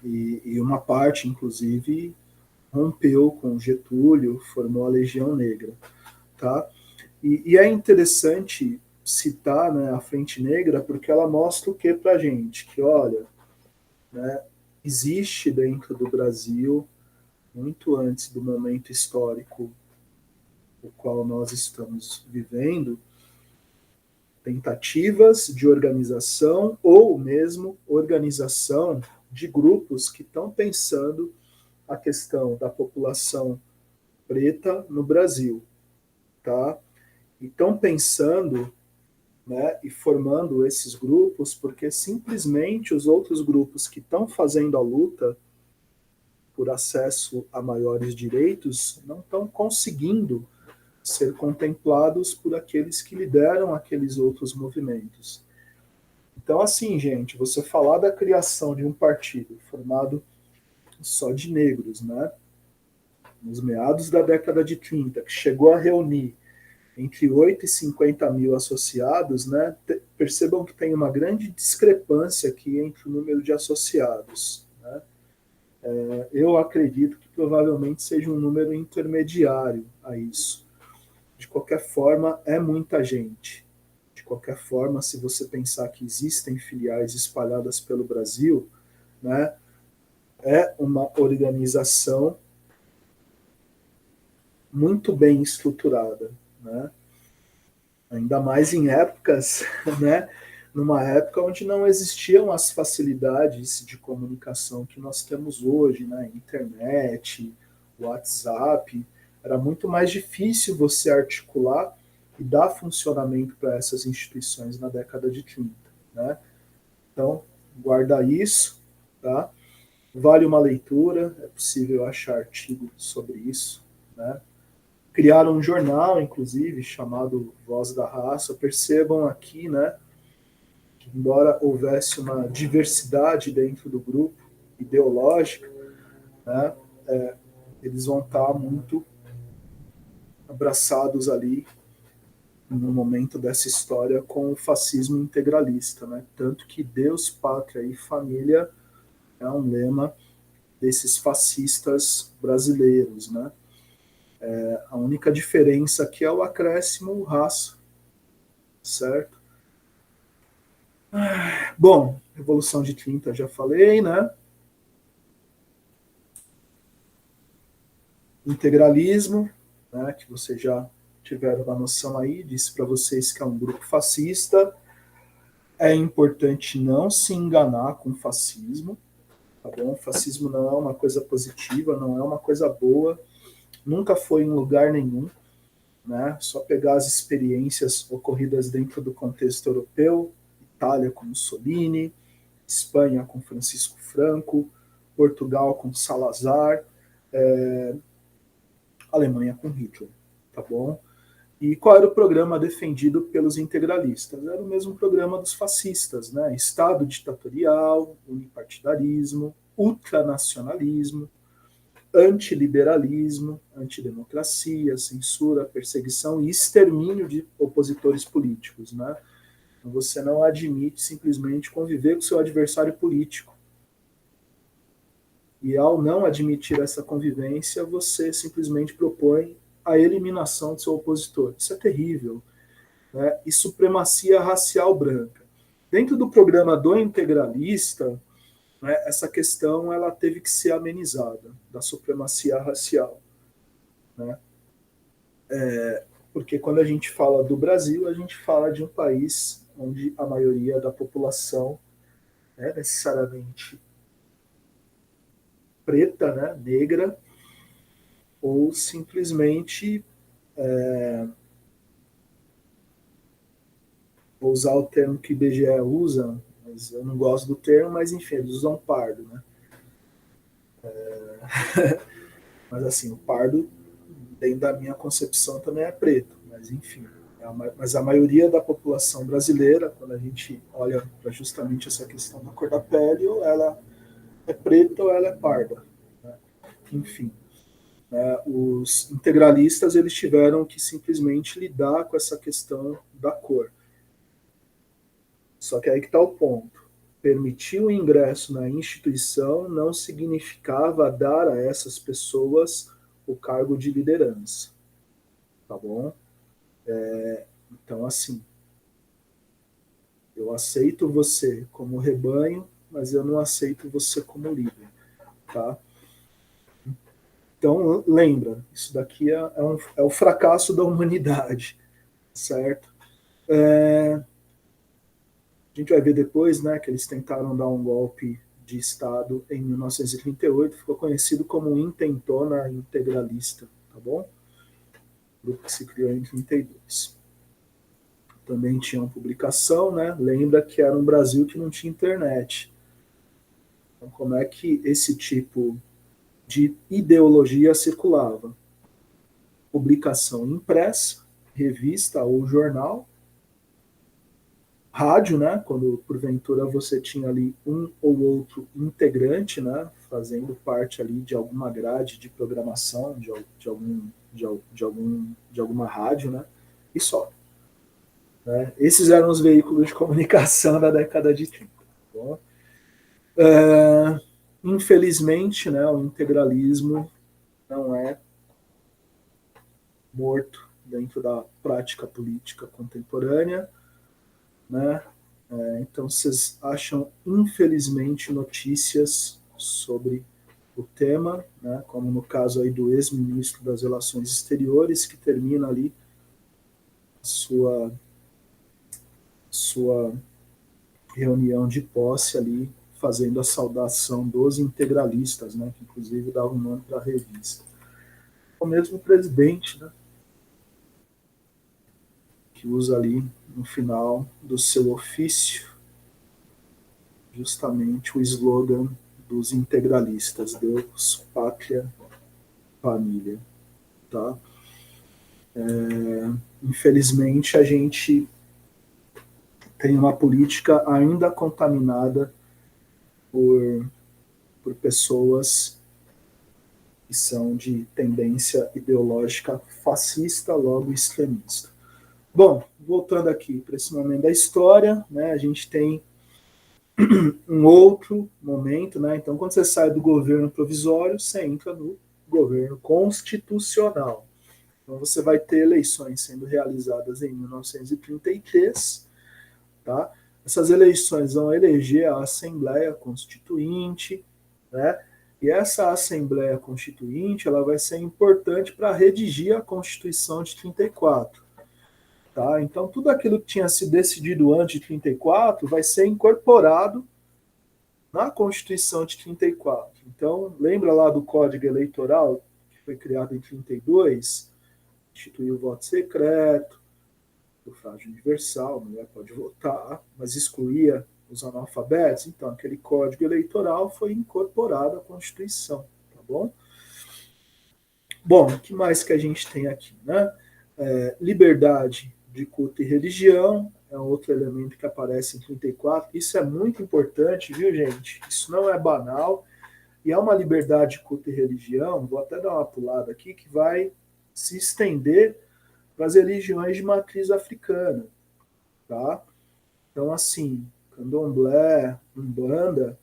E uma parte, inclusive, rompeu com Getúlio, formou a Legião Negra, tá? E é interessante citar, né, a Frente Negra porque ela mostra o que para a gente? Que, olha, né, existe dentro do Brasil, muito antes do momento histórico o qual nós estamos vivendo, tentativas de organização ou mesmo organização de grupos que estão pensando a questão da população preta no Brasil, tá? E estão pensando, né, e formando esses grupos porque simplesmente os outros grupos que estão fazendo a luta por acesso a maiores direitos não estão conseguindo ser contemplados por aqueles que lideram aqueles outros movimentos. Então, assim, gente, você falar da criação de um partido formado só de negros, né, nos meados da década de 30, que chegou a reunir entre 8 e 50 mil associados, né, percebam que tem uma grande discrepância aqui entre o número de associados. Né? Eu acredito que provavelmente seja um número intermediário a isso. De qualquer forma, é muita gente. De qualquer forma, se você pensar que existem filiais espalhadas pelo Brasil, né, é uma organização muito bem estruturada, né? Ainda mais em épocas, né, numa época onde não existiam as facilidades de comunicação que nós temos hoje, né, internet, WhatsApp, era muito mais difícil você articular e dar funcionamento para essas instituições na década de 30, né? Então, guarda isso, tá? Vale uma leitura, é possível achar artigo sobre isso, né? Criaram um jornal, inclusive, chamado Voz da Raça. Percebam aqui, né, que embora houvesse uma diversidade dentro do grupo ideológica, né, eles vão estar muito abraçados ali no momento dessa história com o fascismo integralista, né? Tanto que Deus, Pátria e Família é um lema desses fascistas brasileiros, né? A única diferença aqui é o acréscimo raça, certo? Bom, Revolução de 30 já falei, né? Integralismo, né, que vocês já tiveram uma noção aí, disse para vocês que é um grupo fascista. É importante não se enganar com o fascismo, tá bom? O fascismo não é uma coisa positiva, não é uma coisa boa, nunca foi em lugar nenhum, né? Só pegar as experiências ocorridas dentro do contexto europeu, Itália com Mussolini, Espanha com Francisco Franco, Portugal com Salazar, Alemanha com Hitler, tá bom? E qual era o programa defendido pelos integralistas? Era o mesmo programa dos fascistas, né? Estado ditatorial, unipartidarismo, ultranacionalismo, antiliberalismo, antidemocracia, censura, perseguição e extermínio de opositores políticos, né? Então você não admite simplesmente conviver com seu adversário político. E ao não admitir essa convivência, você simplesmente propõe a eliminação do seu opositor. Isso é terrível, né? E supremacia racial branca. Dentro do programa do integralista, né, essa questão ela teve que ser amenizada, da supremacia racial. Né? Porque quando a gente fala do Brasil, a gente fala de um país onde a maioria da população é necessariamente preta, né, negra, ou simplesmente, vou usar o termo que o IBGE usa, mas eu não gosto do termo, mas enfim, eles usam pardo, né? Mas assim, o pardo, dentro da minha concepção, também é preto, mas enfim. Mas a maioria da população brasileira, quando a gente olha para justamente essa questão da cor da pele, ou ela é preta ou ela é parda. Né? Enfim, né? Os integralistas eles tiveram que simplesmente lidar com essa questão da cor. Só que aí que está o ponto. Permitir o ingresso na instituição não significava dar a essas pessoas o cargo de liderança, tá bom? Então, assim, eu aceito você como rebanho, mas eu não aceito você como líder, tá? Então, lembra, isso daqui é o fracasso da humanidade, certo? A gente vai ver depois, né, que eles tentaram dar um golpe de Estado em 1938, ficou conhecido como Intentona Integralista, tá bom? O grupo que se criou em 32. Também tinha uma publicação, né? Lembra que era um Brasil que não tinha internet. Então, como é que esse tipo de ideologia circulava? Publicação impressa, revista ou jornal, rádio, né? Quando porventura você tinha ali um ou outro integrante, né? Fazendo parte ali de alguma grade de programação, de alguma rádio, né? E só. Né? Esses eram os veículos de comunicação da década de 30. Tá bom? Infelizmente, né, o integralismo não é morto dentro da prática política contemporânea, né? Então, vocês acham, infelizmente, notícias sobre o tema, né? Como no caso aí do ex-ministro das Relações Exteriores, que termina ali sua reunião de posse ali, fazendo a saudação dos integralistas, né? Que inclusive dava um nome para a revista. O mesmo presidente, né? Que usa ali no final do seu ofício justamente o slogan dos integralistas: Deus, pátria, família. Tá? Infelizmente, a gente tem uma política ainda contaminada por, por pessoas que são de tendência ideológica fascista, logo extremista. Bom, voltando aqui para esse momento da história, né, a gente tem um outro momento, né? Então, quando você sai do governo provisório, você entra no governo constitucional. Então, você vai ter eleições sendo realizadas em 1933, tá? Essas eleições vão eleger a Assembleia Constituinte, né? E essa Assembleia Constituinte, ela vai ser importante para redigir a Constituição de 34. Tá? Então, tudo aquilo que tinha sido decidido antes de 34 vai ser incorporado na Constituição de 34. Então, lembra lá do Código Eleitoral, que foi criado em 32, instituiu o voto secreto, sufrágio universal, a mulher pode votar, mas excluía os analfabetos. Então, aquele Código Eleitoral foi incorporado à Constituição, tá bom? Bom, o que mais que a gente tem aqui, né? Liberdade de culto e religião é outro elemento que aparece em 34. Isso é muito importante, viu, gente? Isso não é banal. E é uma liberdade de culto e religião, vou até dar uma pulada aqui, que vai se estender para as religiões de matriz africana. Tá? Então, assim, candomblé, umbanda,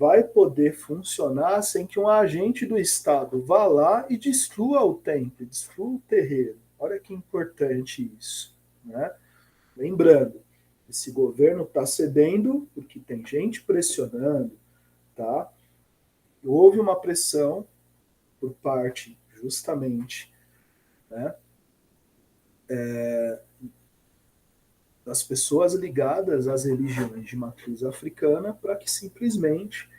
vai poder funcionar sem que um agente do Estado vá lá e destrua o templo, destrua o terreiro. Olha que importante isso, né? Lembrando, esse governo está cedendo porque tem gente pressionando, tá? Houve uma pressão por parte, justamente, né, das pessoas ligadas às religiões de matriz africana para que simplesmente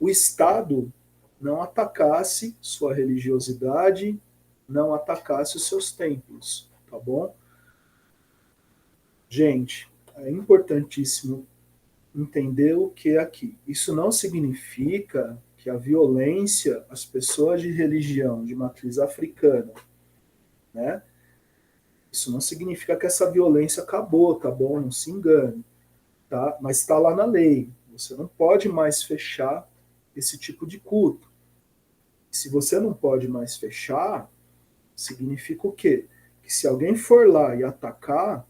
o Estado não atacasse sua religiosidade, não atacasse os seus templos, tá bom? Gente, é importantíssimo entender o que é aqui. Isso não significa que a violência às pessoas de religião de matriz africana, né? Isso não significa que essa violência acabou, tá bom? Não se engane, tá? Mas está lá na lei. Você não pode mais fechar esse tipo de culto. Se você não pode mais fechar, significa o quê? Que se alguém for lá e atacar,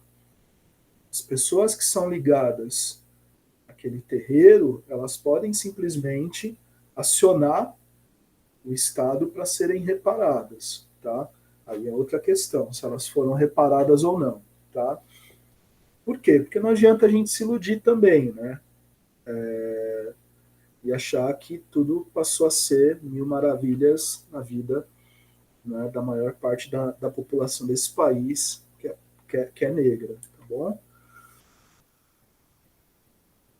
as pessoas que são ligadas àquele terreiro, elas podem simplesmente acionar o Estado para serem reparadas, tá? Aí é outra questão, se elas foram reparadas ou não, tá? Por quê? Porque não adianta a gente se iludir também, né? E achar que tudo passou a ser mil maravilhas na vida, né, da maior parte da população desse país, que é negra, tá bom?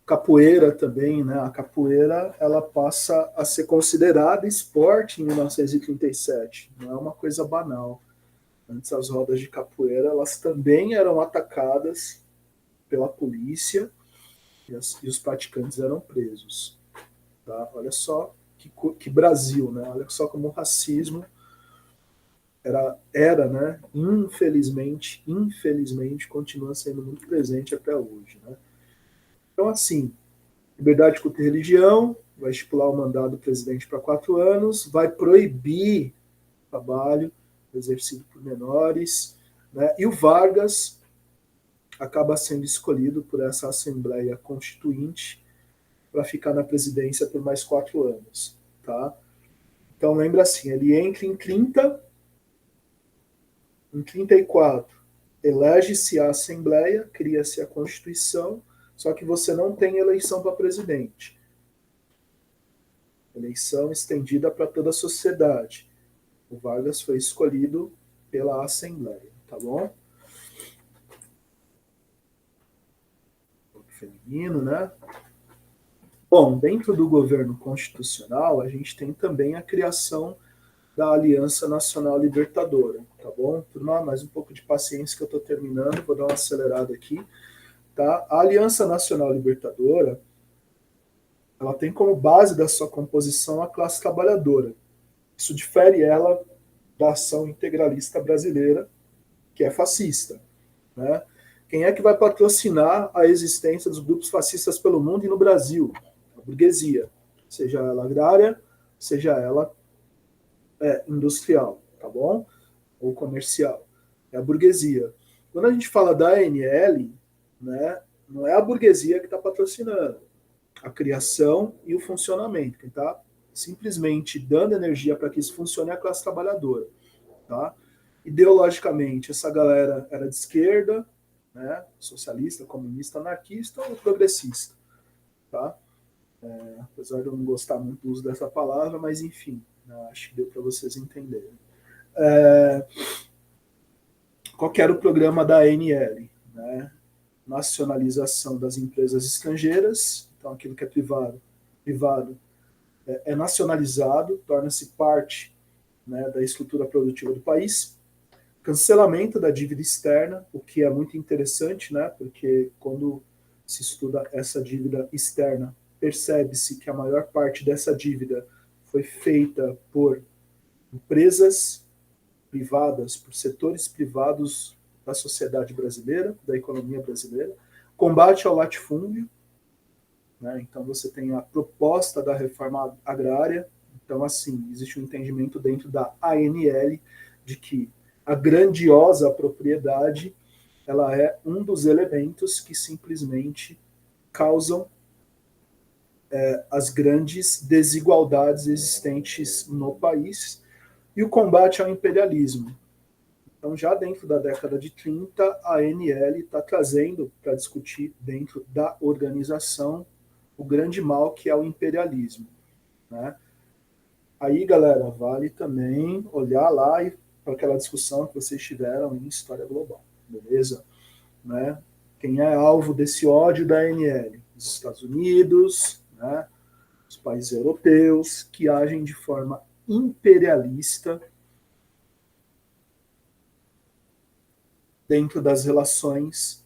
Capoeira também, né? A capoeira ela passa a ser considerada esporte em 1937, não é uma coisa banal. Antes as rodas de capoeira elas também eram atacadas pela polícia e os praticantes eram presos. Tá? Olha só que Brasil, né? Olha só como o racismo né? Infelizmente, continua sendo muito presente até hoje, né? Então, assim, liberdade de culto e religião, vai estipular o mandato do presidente para 4 anos, vai proibir trabalho exercido por menores, né? E o Vargas acaba sendo escolhido por essa Assembleia Constituinte para ficar na presidência por mais 4 anos, tá? Então lembra assim, ele entra em 34, elege-se a Assembleia, cria-se a Constituição, só que você não tem eleição para presidente. Eleição estendida para toda a sociedade. O Vargas foi escolhido pela Assembleia, tá bom? Feminino, né? Bom, dentro do governo constitucional, a gente tem também a criação da Aliança Nacional Libertadora, tá bom? Turma, mais um pouco de paciência que eu estou terminando, vou dar uma acelerada aqui, tá? A Aliança Nacional Libertadora, ela tem como base da sua composição a classe trabalhadora. Isso difere ela da ação integralista brasileira, que é fascista, né? Quem é que vai patrocinar a existência dos grupos fascistas pelo mundo e no Brasil? A burguesia, seja ela agrária, seja ela industrial, tá bom? Ou comercial. É a burguesia. Quando a gente fala da ANL, né, não é a burguesia que está patrocinando a criação e o funcionamento. Quem está simplesmente dando energia para que isso funcione é a classe trabalhadora. Tá? Ideologicamente, essa galera era de esquerda, né, socialista, comunista, anarquista ou progressista. Tá? Apesar de eu não gostar muito do uso dessa palavra, mas enfim, né, acho que deu para vocês entenderem. Qual que era o programa da ANL? Né? Nacionalização das empresas estrangeiras, então aquilo que é privado é nacionalizado, torna-se parte, né, da estrutura produtiva do país. Cancelamento da dívida externa, o que é muito interessante, né, porque quando se estuda essa dívida externa, percebe-se que a maior parte dessa dívida foi feita por empresas privadas, por setores privados da sociedade brasileira, da economia brasileira. Combate ao latifúndio, né? Então você tem a proposta da reforma agrária. Então, assim, existe um entendimento dentro da ANL de que a grandiosa propriedade ela é um dos elementos que simplesmente causam as grandes desigualdades existentes no país e o combate ao imperialismo. Então, já dentro da década de 30, a ANL está trazendo para discutir dentro da organização o grande mal que é o imperialismo, né? Aí, galera, vale também olhar lá para aquela discussão que vocês tiveram em História Global, beleza? Né? Quem é alvo desse ódio da ANL? Os Estados Unidos, né? Os países europeus, que agem de forma imperialista dentro das relações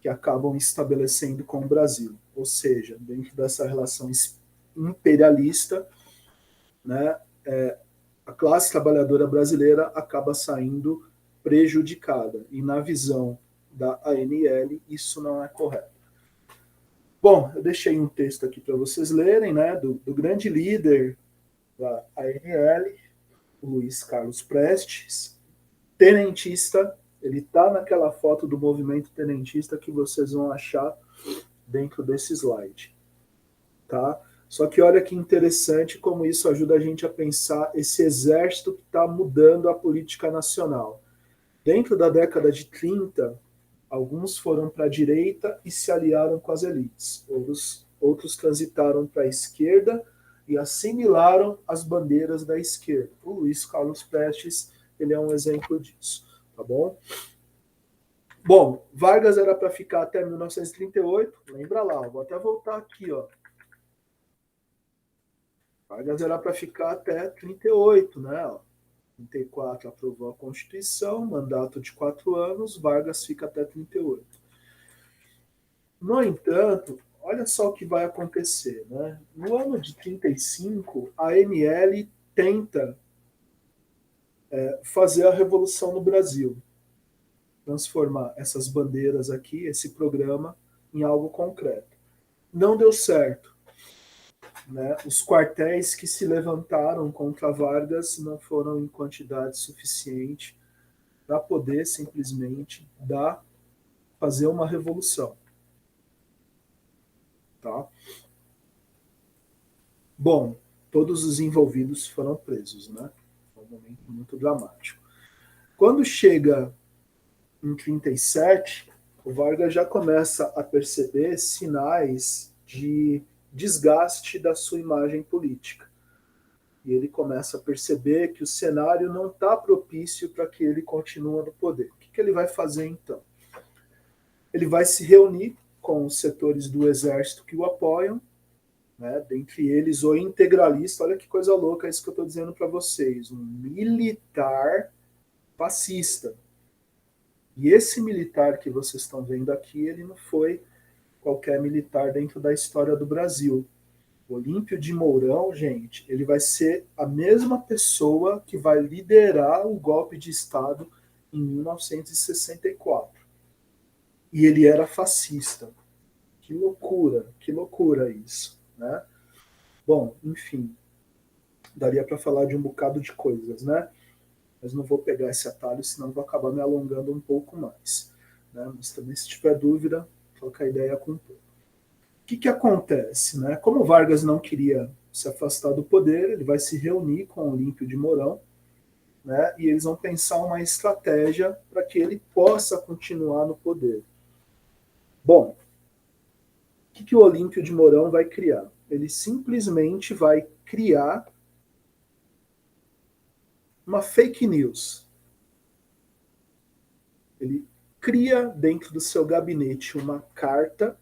que acabam estabelecendo com o Brasil. Ou seja, dentro dessa relação imperialista, né, a classe trabalhadora brasileira acaba saindo prejudicada. E na visão da ANL, isso não é correto. Bom, eu deixei um texto aqui para vocês lerem, né, do grande líder da ANL, Luiz Carlos Prestes, tenentista. Ele está naquela foto do movimento tenentista que vocês vão achar dentro desse slide, tá? Só que olha que interessante como isso ajuda a gente a pensar esse exército que está mudando a política nacional. Dentro da década de 30, alguns foram para a direita e se aliaram com as elites. Outros transitaram para a esquerda e assimilaram as bandeiras da esquerda. O Luiz Carlos Prestes, ele é um exemplo disso, tá bom? Bom, Vargas era para ficar até 1938, lembra lá, vou até voltar aqui, ó. Vargas era para ficar até 38, né? Ó. 34 aprovou a Constituição, mandato de 4 anos, Vargas fica até 38. No entanto, olha só o que vai acontecer, né? No ano de 35, a ANL tenta fazer a revolução no Brasil, transformar essas bandeiras aqui, esse programa, em algo concreto. Não deu certo. Né? Os quartéis que se levantaram contra Vargas não foram em quantidade suficiente para poder simplesmente fazer uma revolução. Tá? Bom, todos os envolvidos foram presos, né? Foi um momento muito dramático. Quando chega em 37, o Vargas já começa a perceber sinais de desgaste da sua imagem política. E ele começa a perceber que o cenário não está propício para que ele continue no poder. O que ele vai fazer então? Ele vai se reunir com os setores do exército que o apoiam, né? Dentre eles o integralista. Olha que coisa louca isso que eu estou dizendo para vocês. Um militar fascista. E esse militar que vocês estão vendo aqui, ele não foi qualquer militar dentro da história do Brasil. Olímpio de Mourão, gente, ele vai ser a mesma pessoa que vai liderar o golpe de Estado em 1964. E ele era fascista. Que loucura isso, né? Bom, enfim, daria para falar de um bocado de coisas, né? Mas não vou pegar esse atalho, senão vou acabar me alongando um pouco mais. Né? Mas também, se tiver dúvida, troca a ideia com o povo. O que acontece? Né? Como Vargas não queria se afastar do poder, ele vai se reunir com Olímpio de Mourão, né? E eles vão pensar uma estratégia para que ele possa continuar no poder. Bom, o que o Olímpio de Mourão vai criar? Ele simplesmente vai criar uma fake news. Ele cria dentro do seu gabinete uma carta.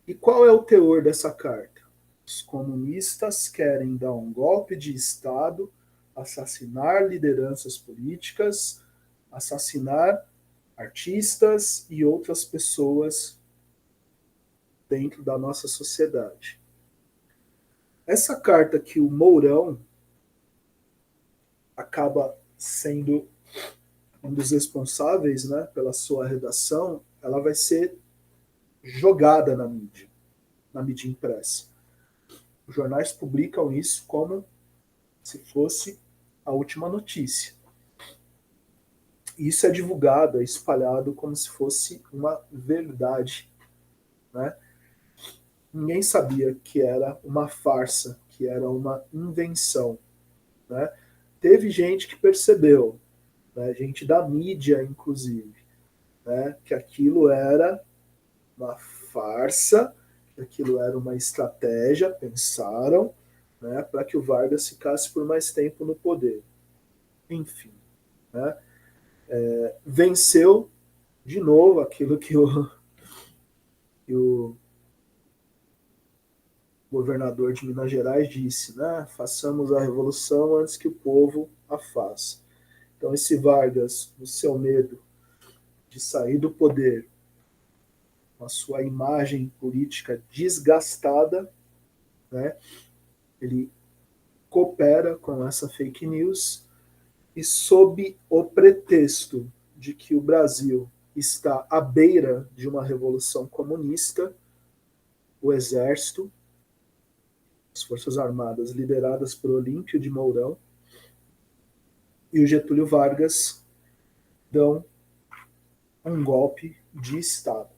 E qual é o teor dessa carta? Os comunistas querem dar um golpe de Estado, assassinar lideranças políticas, assassinar artistas e outras pessoas dentro da nossa sociedade. Essa carta que o Mourão acaba sendo um dos responsáveis, né, pela sua redação, ela vai ser jogada na mídia impressa. Os jornais publicam isso como se fosse a última notícia. Isso é divulgado, é espalhado como se fosse uma verdade, né? ninguém sabia que era uma farsa, que era uma invenção, né? Teve gente que percebeu, né, gente da mídia, inclusive, né, que aquilo era uma farsa, que aquilo era uma estratégia, pensaram, né, para que o Vargas ficasse por mais tempo no poder. Enfim, né, venceu de novo aquilo que o governador de Minas Gerais disse, né, façamos a revolução antes que o povo a faça. Então, esse Vargas, no seu medo de sair do poder, com a sua imagem política desgastada, né, ele coopera com essa fake news e, sob o pretexto de que o Brasil está à beira de uma revolução comunista, o Exército, as Forças Armadas lideradas por Olímpio de Mourão e o Getúlio Vargas dão um golpe de Estado.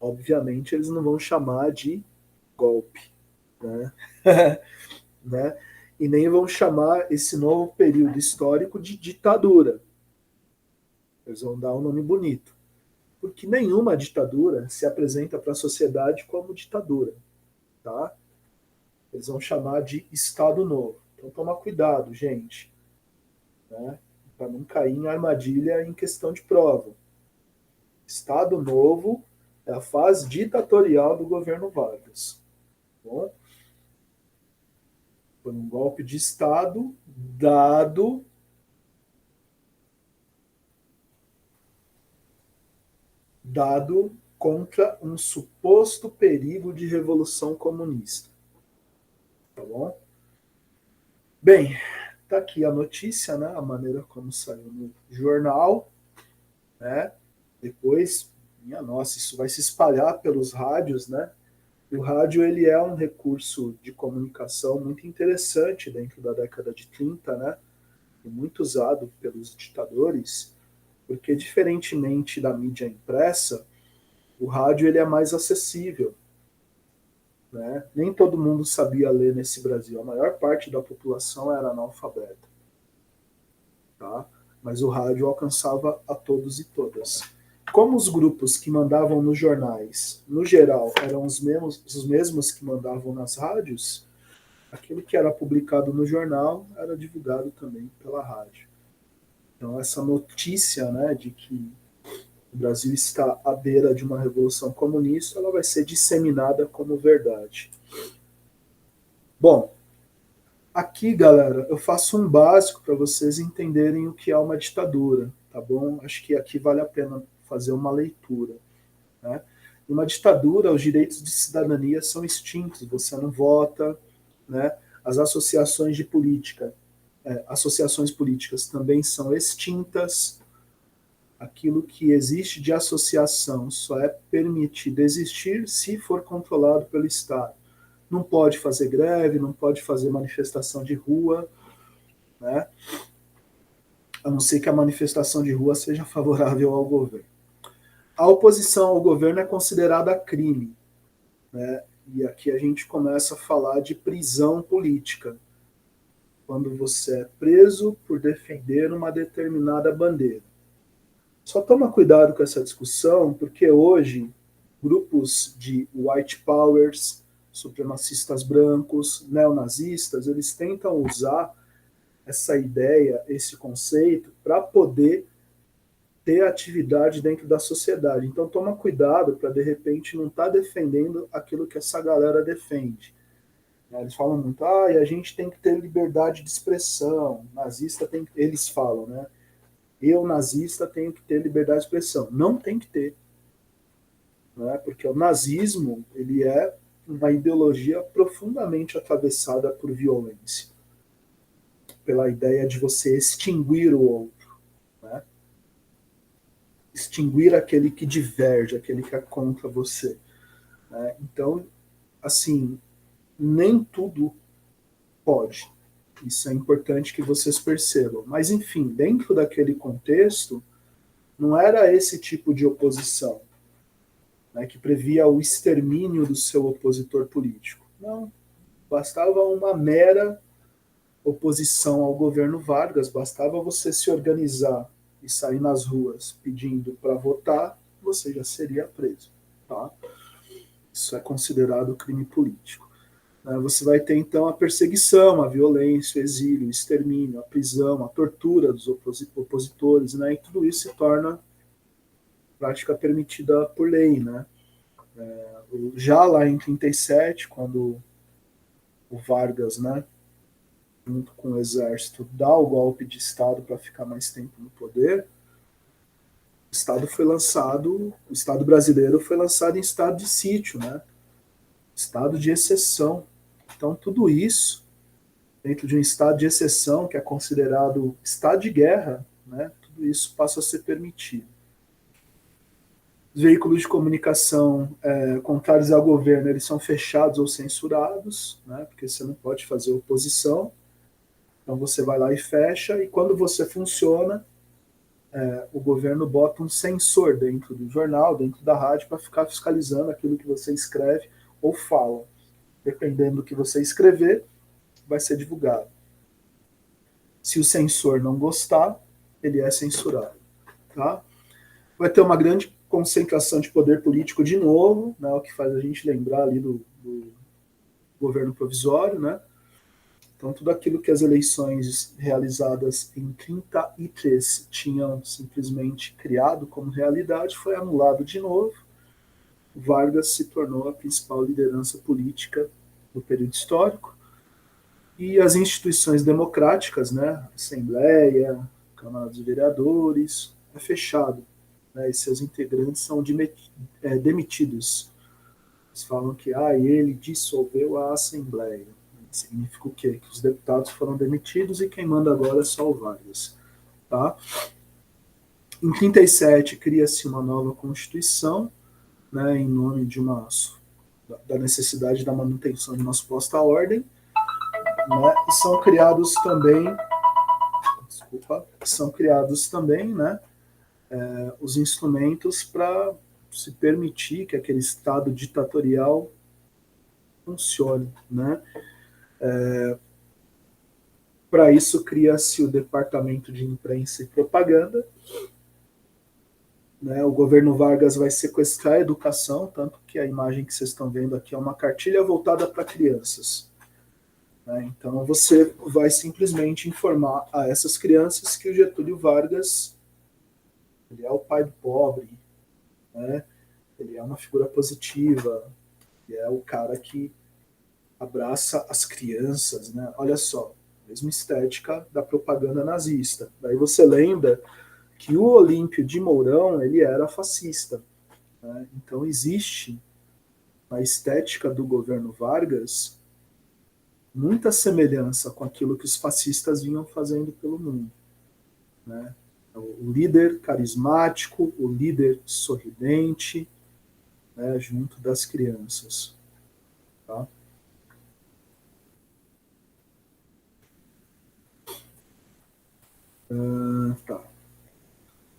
Obviamente, eles não vão chamar de golpe, né? né? E nem vão chamar esse novo período histórico de ditadura. Eles vão dar um nome bonito. Porque nenhuma ditadura se apresenta para a sociedade como ditadura. Tá? Eles vão chamar de Estado Novo. Então toma cuidado, gente. Né? Para não cair em armadilha em questão de prova. Estado Novo é a fase ditatorial do governo Vargas. Bom? Foi um golpe de Estado dado contra um suposto perigo de revolução comunista. Tá bom? Bem, tá aqui a notícia, né? A maneira como saiu no jornal, né? Depois, minha nossa, isso vai se espalhar pelos rádios, né? E o rádio, ele é um recurso de comunicação muito interessante dentro da década de 30, né? E muito usado pelos ditadores, porque diferentemente da mídia impressa, o rádio ele é mais acessível, né? Nem todo mundo sabia ler nesse Brasil. A maior parte da população era analfabeta. Tá? Mas o rádio alcançava a todos e todas. Como os grupos que mandavam nos jornais, no geral, eram os mesmos que mandavam nas rádios, aquilo que era publicado no jornal era divulgado também pela rádio. Então, essa notícia, né, de que o Brasil está à beira de uma revolução comunista, ela vai ser disseminada como verdade. Bom, aqui, galera, eu faço um básico para vocês entenderem o que é uma ditadura, tá bom? Acho que aqui vale a pena fazer uma leitura, né? Em uma ditadura, os direitos de cidadania são extintos, você não vota, né? As associações de política, associações políticas também são extintas. Aquilo que existe de associação só é permitido existir se for controlado pelo Estado. Não pode fazer greve, não pode fazer manifestação de rua, né? A não ser que a manifestação de rua seja favorável ao governo. A oposição ao governo é considerada crime, né? E aqui a gente começa a falar de prisão política, quando você é preso por defender uma determinada bandeira. Só toma cuidado com essa discussão, porque hoje grupos de white powers, supremacistas brancos, neonazistas, eles tentam usar essa ideia, esse conceito, para poder ter atividade dentro da sociedade. Então toma cuidado para, de repente, não estar defendendo aquilo que essa galera defende. Eles falam muito, a gente tem que ter liberdade de expressão, nazista tem, eles falam, né? Eu, nazista, tenho que ter liberdade de expressão. Não tem que ter. Né? Porque o nazismo ele é uma ideologia profundamente atravessada por violência. Pela ideia de você extinguir o outro. Né? Extinguir aquele que diverge, aquele que é contra você. Né? Então, assim, nem tudo pode. Isso é importante que vocês percebam. Mas, enfim, dentro daquele contexto, não era esse tipo de oposição. né, que previa o extermínio do seu opositor político. Não, bastava uma mera oposição ao governo Vargas, bastava você se organizar e sair nas ruas pedindo para votar, você já seria preso. Tá? Isso é considerado crime político. Você vai ter, então, a perseguição, a violência, o exílio, o extermínio, a prisão, a tortura dos opositores, né? E tudo isso se torna prática permitida por lei, né? Já lá em 37, quando o Vargas, né, junto com o exército, dá o golpe de Estado para ficar mais tempo no poder, o Estado brasileiro foi lançado em estado de sítio, né? Estado de exceção. Então, tudo isso, dentro de um estado de exceção, que é considerado estado de guerra, né? Tudo isso passa a ser permitido. Os veículos de comunicação contrários ao governo, eles são fechados ou censurados, né? Porque você não pode fazer oposição. Então, você vai lá e fecha, e quando você funciona, o governo bota um censor dentro do jornal, dentro da rádio, para ficar fiscalizando aquilo que você escreve ou fala. Dependendo do que você escrever, vai ser divulgado. Se o censor não gostar, ele é censurado. Tá? Vai ter uma grande concentração de poder político de novo, né, o que faz a gente lembrar ali do governo provisório, né? Então, tudo aquilo que as eleições realizadas em 33 tinham simplesmente criado como realidade foi anulado de novo. Vargas se tornou a principal liderança política do período histórico. E as instituições democráticas, né, Assembleia, Câmara dos Vereadores, é fechado. Né, e seus integrantes são demitidos. Eles falam que ele dissolveu a Assembleia. Significa o quê? Que os deputados foram demitidos e quem manda agora é só o Vargas. Tá? Em 37 cria-se uma nova Constituição, né, em nome de da necessidade da manutenção de uma suposta ordem, né, e são criados também, né, os instrumentos para se permitir que aquele Estado ditatorial funcione, né? Para isso, cria-se o Departamento de Imprensa e Propaganda. Né? O governo Vargas vai sequestrar a educação, tanto que a imagem que vocês estão vendo aqui é uma cartilha voltada para crianças. Né? Então, você vai simplesmente informar a essas crianças que o Getúlio Vargas ele é o pai do pobre, né? Ele é uma figura positiva, ele é o cara que abraça as crianças. Né? Olha só, mesma estética da propaganda nazista. Daí você lembra que o Olímpio de Mourão ele era fascista. Né? Então existe na estética do governo Vargas muita semelhança com aquilo que os fascistas vinham fazendo pelo mundo. Né? O líder carismático, o líder sorridente, né, junto das crianças. Tá? Tá.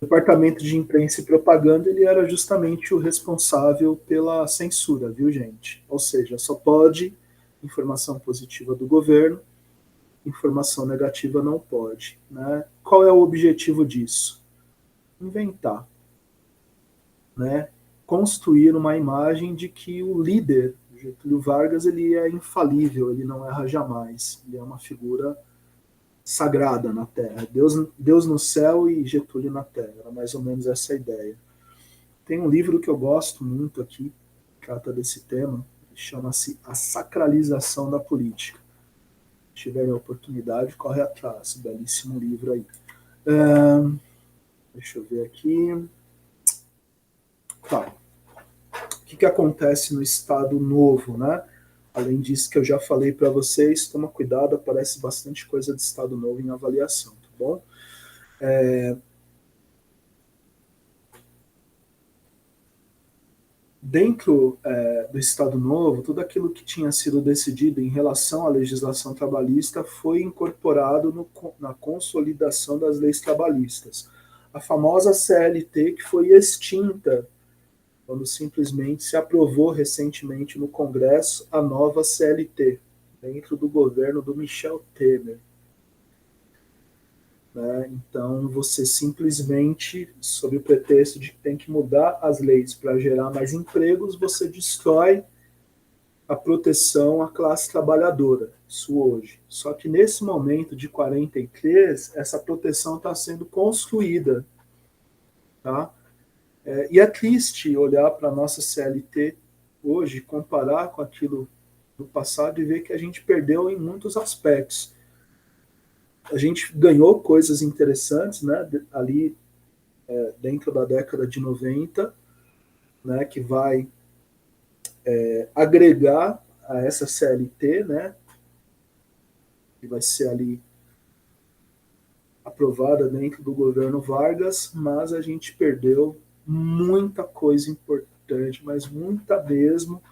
O Departamento de Imprensa e Propaganda ele era justamente o responsável pela censura, viu, gente? Ou seja, só pode informação positiva do governo, informação negativa não pode. Né? Qual é o objetivo disso? Inventar. Né? Construir uma imagem de que o líder, Getúlio Vargas, ele é infalível, ele não erra jamais. Ele é uma figura sagrada na Terra. Deus no céu e Getúlio na Terra. Era mais ou menos essa a ideia. Tem um livro que eu gosto muito aqui, que trata desse tema, chama-se A Sacralização da Política. Se tiver a oportunidade, corre atrás. Belíssimo livro aí. Deixa eu ver aqui. Tá. O que acontece no Estado Novo, né? Além disso que eu já falei para vocês, toma cuidado, aparece bastante coisa de Estado Novo em avaliação, tá bom? Dentro do Estado Novo, tudo aquilo que tinha sido decidido em relação à legislação trabalhista foi incorporado na consolidação das leis trabalhistas. A famosa CLT, que foi extinta quando simplesmente se aprovou recentemente no Congresso a nova CLT, dentro do governo do Michel Temer. Né? Então, você simplesmente, sob o pretexto de que tem que mudar as leis para gerar mais empregos, você destrói a proteção à classe trabalhadora, isso hoje. Só que nesse momento de 43, essa proteção está sendo construída. Tá? E é triste olhar para a nossa CLT hoje, comparar com aquilo do passado e ver que a gente perdeu em muitos aspectos. A gente ganhou coisas interessantes, né, ali dentro da década de 90, né, que vai agregar a essa CLT, né, que vai ser ali aprovada dentro do governo Vargas, mas a gente perdeu muita coisa importante, mas muita mesmo,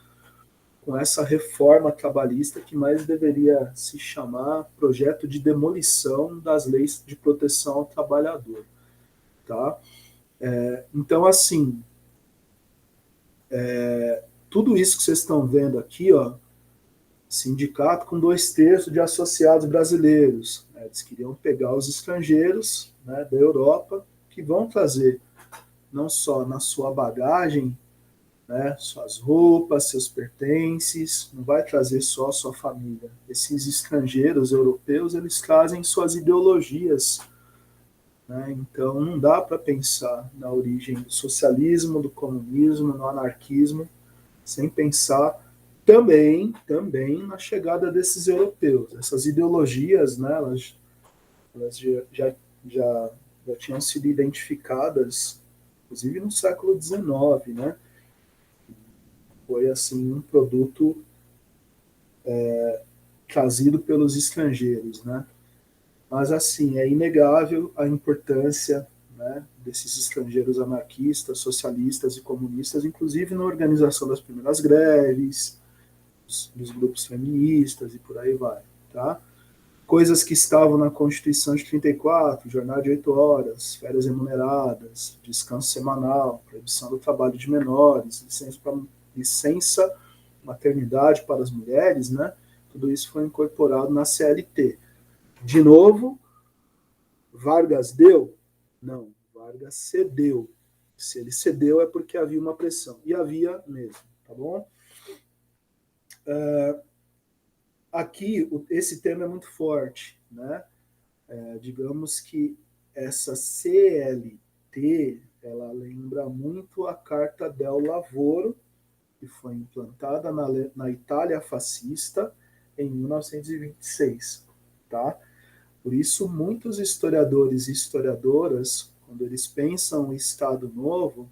com essa reforma trabalhista que mais deveria se chamar projeto de demolição das leis de proteção ao trabalhador. Tá? Então, assim, tudo isso que vocês estão vendo aqui, ó, sindicato com 2/3 de associados brasileiros. Né? Eles queriam pegar os estrangeiros, né, da Europa, que vão trazer não só na sua bagagem, né, suas roupas, seus pertences, não vai trazer só a sua família. Esses estrangeiros europeus, eles trazem suas ideologias. Né? Então, não dá para pensar na origem do socialismo, do comunismo, no anarquismo, sem pensar também na chegada desses europeus. Essas ideologias, né, elas já, já tinham sido identificadas, inclusive no século XIX, né? Foi assim um produto trazido pelos estrangeiros, né? Mas assim é inegável a importância, né, desses estrangeiros anarquistas, socialistas e comunistas, inclusive na organização das primeiras greves, dos grupos feministas e por aí vai, tá? Coisas que estavam na Constituição de 34, jornada de 8 horas, férias remuneradas, descanso semanal, proibição do trabalho de menores, licença maternidade para as mulheres, né? Tudo isso foi incorporado na CLT. De novo, Vargas deu? Não, Vargas cedeu. Se ele cedeu é porque havia uma pressão. E havia mesmo, tá bom? Aqui, esse tema é muito forte, né? Digamos que essa CLT, ela lembra muito a Carta del Lavoro, que foi implantada na Itália fascista em 1926, tá? Por isso, muitos historiadores e historiadoras, quando eles pensam o Estado Novo,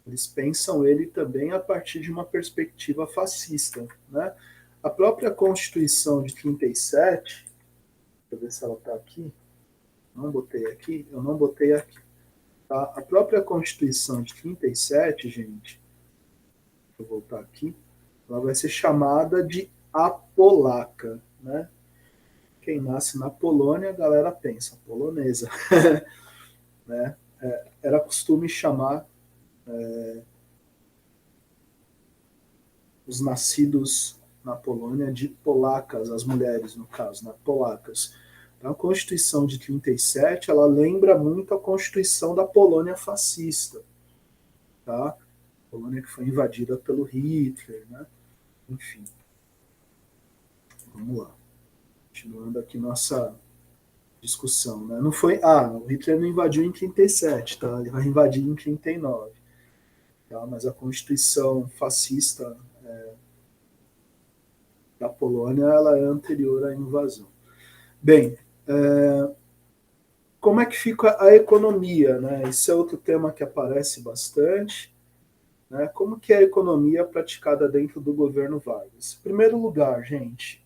eles pensam ele também a partir de uma perspectiva fascista, né? A própria Constituição de 37, deixa eu ver se ela está aqui, não botei aqui, eu não botei aqui. Tá? A própria Constituição de 37, gente, deixa eu voltar aqui, ela vai ser chamada de apolaca, né? Quem nasce na Polônia, a galera pensa, polonesa, né? Era costume chamar os nascidos na Polônia de polacas, as mulheres, no caso, né? Polacas. Então, a Constituição de 37, ela lembra muito a Constituição da Polônia fascista, tá? Polônia que foi invadida pelo Hitler, né? Enfim, vamos lá. Continuando aqui nossa discussão, né? Não foi, o Hitler não invadiu em 37, tá? Ele vai invadir em 39, tá? Mas a Constituição fascista da Polônia, ela é anterior à invasão. Bem, como é que fica a economia, né? Esse é outro tema que aparece bastante, né? Como que é a economia praticada dentro do governo Vargas? Em primeiro lugar, gente,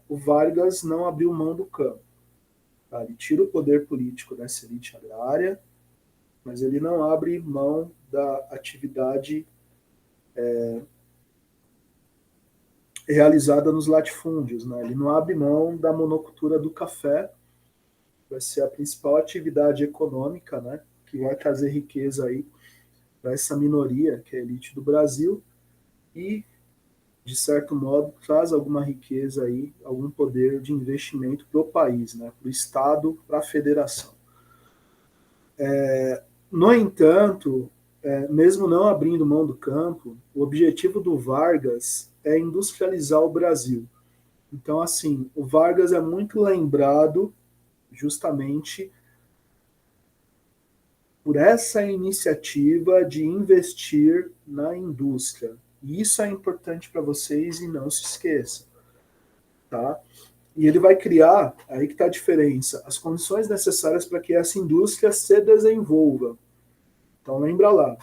o Vargas não abriu mão do campo. Tá? Ele tira o poder político dessa elite agrária, mas ele não abre mão da atividade realizada nos latifúndios. Né? Ele não abre mão da monocultura do café, vai ser a principal atividade econômica, né? Que vai trazer riqueza aí para essa minoria, que é a elite do Brasil, e, de certo modo, traz alguma riqueza aí, algum poder de investimento para o país, né, para o Estado, para a federação. No entanto, mesmo não abrindo mão do campo, o objetivo do Vargas é industrializar o Brasil. Então, assim, o Vargas é muito lembrado justamente por essa iniciativa de investir na indústria. E isso é importante para vocês e não se esqueçam, tá? E ele vai criar, aí que está a diferença, as condições necessárias para que essa indústria se desenvolva. Então, lembra lá,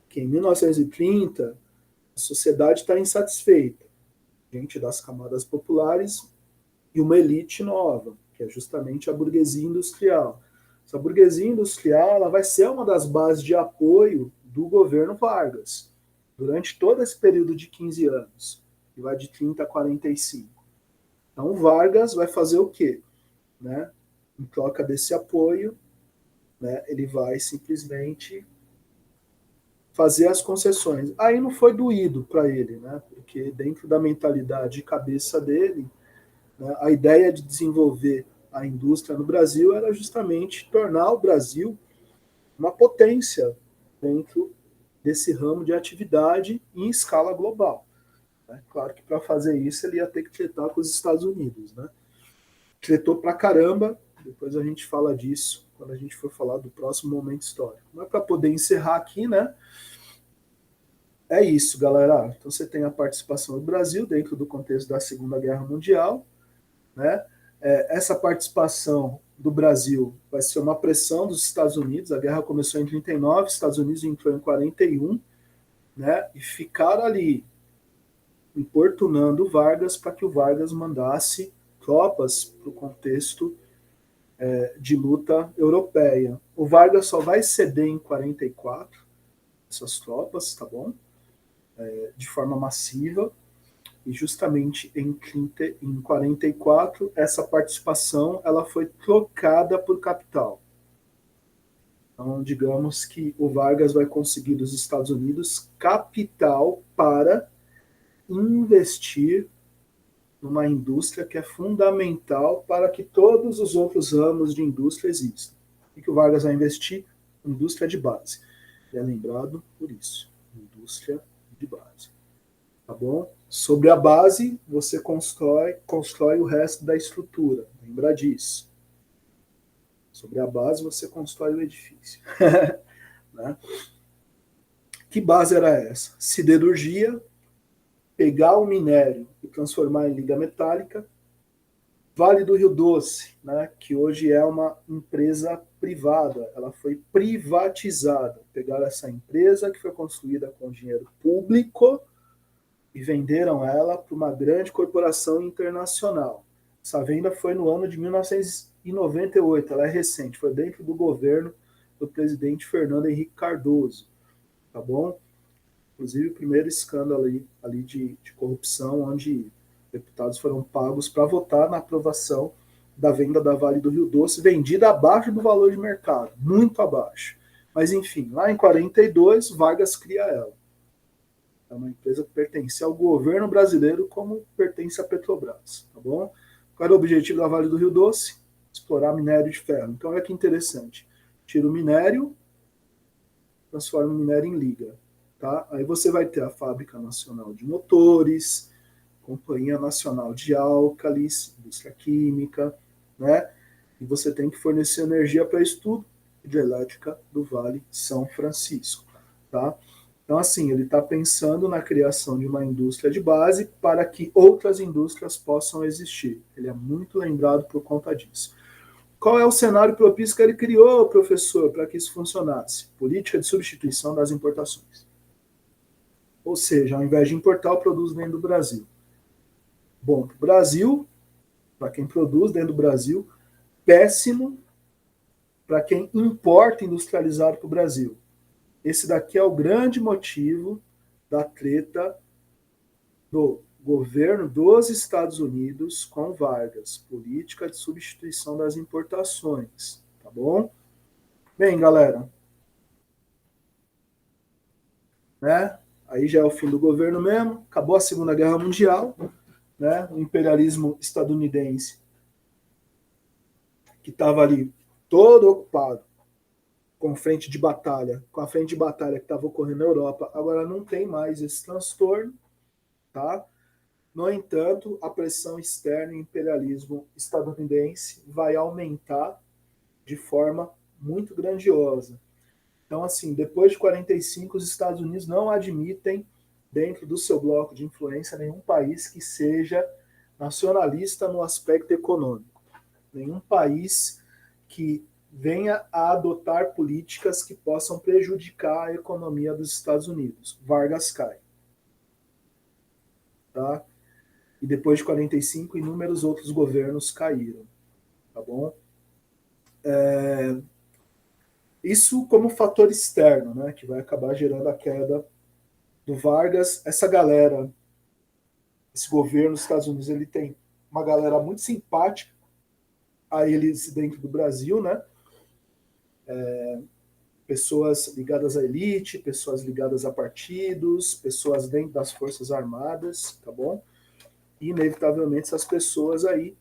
que em 1930 a sociedade está insatisfeita, gente das camadas populares e uma elite nova, que é justamente a burguesia industrial. Essa burguesia industrial ela vai ser uma das bases de apoio do governo Vargas durante todo esse período de 15 anos, que vai de 30 a 45. Então, o Vargas vai fazer o quê? Né? Em troca desse apoio, né, ele vai simplesmente fazer as concessões. Aí não foi doído para ele, né? Porque dentro da mentalidade e cabeça dele, né, a ideia de desenvolver a indústria no Brasil era justamente tornar o Brasil uma potência dentro desse ramo de atividade em escala global. Né? Claro que para fazer isso ele ia ter que tretar com os Estados Unidos. Né? Tretou pra caramba, depois a gente fala disso quando a gente for falar do próximo momento histórico. Mas para poder encerrar aqui, né? É isso, galera. Então você tem a participação do Brasil dentro do contexto da Segunda Guerra Mundial, né? Essa participação do Brasil vai ser uma pressão dos Estados Unidos. A guerra começou em 39, os Estados Unidos entrou em 41, né? E ficaram ali importunando o Vargas para que o Vargas mandasse tropas para o contexto de luta europeia. O Vargas só vai ceder em 44 essas tropas, tá bom? De forma massiva. E justamente em 44, essa participação ela foi trocada por capital. Então, digamos que o Vargas vai conseguir dos Estados Unidos capital para investir numa indústria que é fundamental para que todos os outros ramos de indústria existam. E que o Vargas vai investir? Indústria de base. E é lembrado por isso. Indústria de base. Tá bom? Sobre a base, você constrói o resto da estrutura. Lembra disso. Sobre a base, você constrói o edifício. Né? Que base era essa? Siderurgia, pegar o minério e transformar em liga metálica. Vale do Rio Doce, né, que hoje é uma empresa privada, ela foi privatizada. Pegaram essa empresa que foi construída com dinheiro público e venderam ela para uma grande corporação internacional. Essa venda foi no ano de 1998, ela é recente, foi dentro do governo do presidente Fernando Henrique Cardoso, tá bom? Inclusive o primeiro escândalo ali de corrupção, onde deputados foram pagos para votar na aprovação da venda da Vale do Rio Doce, vendida abaixo do valor de mercado, muito abaixo. Mas enfim, lá em 42, Vargas cria ela. É uma empresa que pertence ao governo brasileiro como pertence à Petrobras, tá bom? Qual era o objetivo da Vale do Rio Doce? Explorar minério de ferro. Então olha que interessante. Tira o minério, transforma o minério em liga. Tá? Aí você vai ter a Fábrica Nacional de Motores, Companhia Nacional de Álcalis, indústria química, né? E você tem que fornecer energia para isso tudo, hidrelétrica do Vale São Francisco, tá? Então, assim, ele está pensando na criação de uma indústria de base para que outras indústrias possam existir. Ele é muito lembrado por conta disso. Qual é o cenário propício que ele criou, professor, para que isso funcionasse? Política de substituição das importações. Ou seja, ao invés de importar, eu produzo dentro do Brasil. Bom para o Brasil, para quem produz dentro do Brasil, péssimo para quem importa industrializado para o Brasil. Esse daqui é o grande motivo da treta do governo dos Estados Unidos com Vargas, política de substituição das importações, tá bom? Bem, galera, né? Aí já é o fim do governo mesmo, acabou a Segunda Guerra Mundial, né? O imperialismo estadunidense, que estava ali todo ocupado com a frente de batalha que estava ocorrendo na Europa, agora não tem mais esse transtorno, tá? No entanto, a pressão externa e o imperialismo estadunidense vai aumentar de forma muito grandiosa. Então, assim, depois de 45, os Estados Unidos não admitem, dentro do seu bloco de influência, nenhum país que seja nacionalista no aspecto econômico. Nenhum país que venha a adotar políticas que possam prejudicar a economia dos Estados Unidos. Vargas cai. Tá? E depois de 45, inúmeros outros governos caíram. Tá bom? Isso como fator externo, né, que vai acabar gerando a queda do Vargas. Essa galera, esse governo dos Estados Unidos, ele tem uma galera muito simpática a eles dentro do Brasil, né? Pessoas ligadas à elite, pessoas ligadas a partidos, pessoas dentro das Forças Armadas, tá bom? E, inevitavelmente, essas pessoas aí,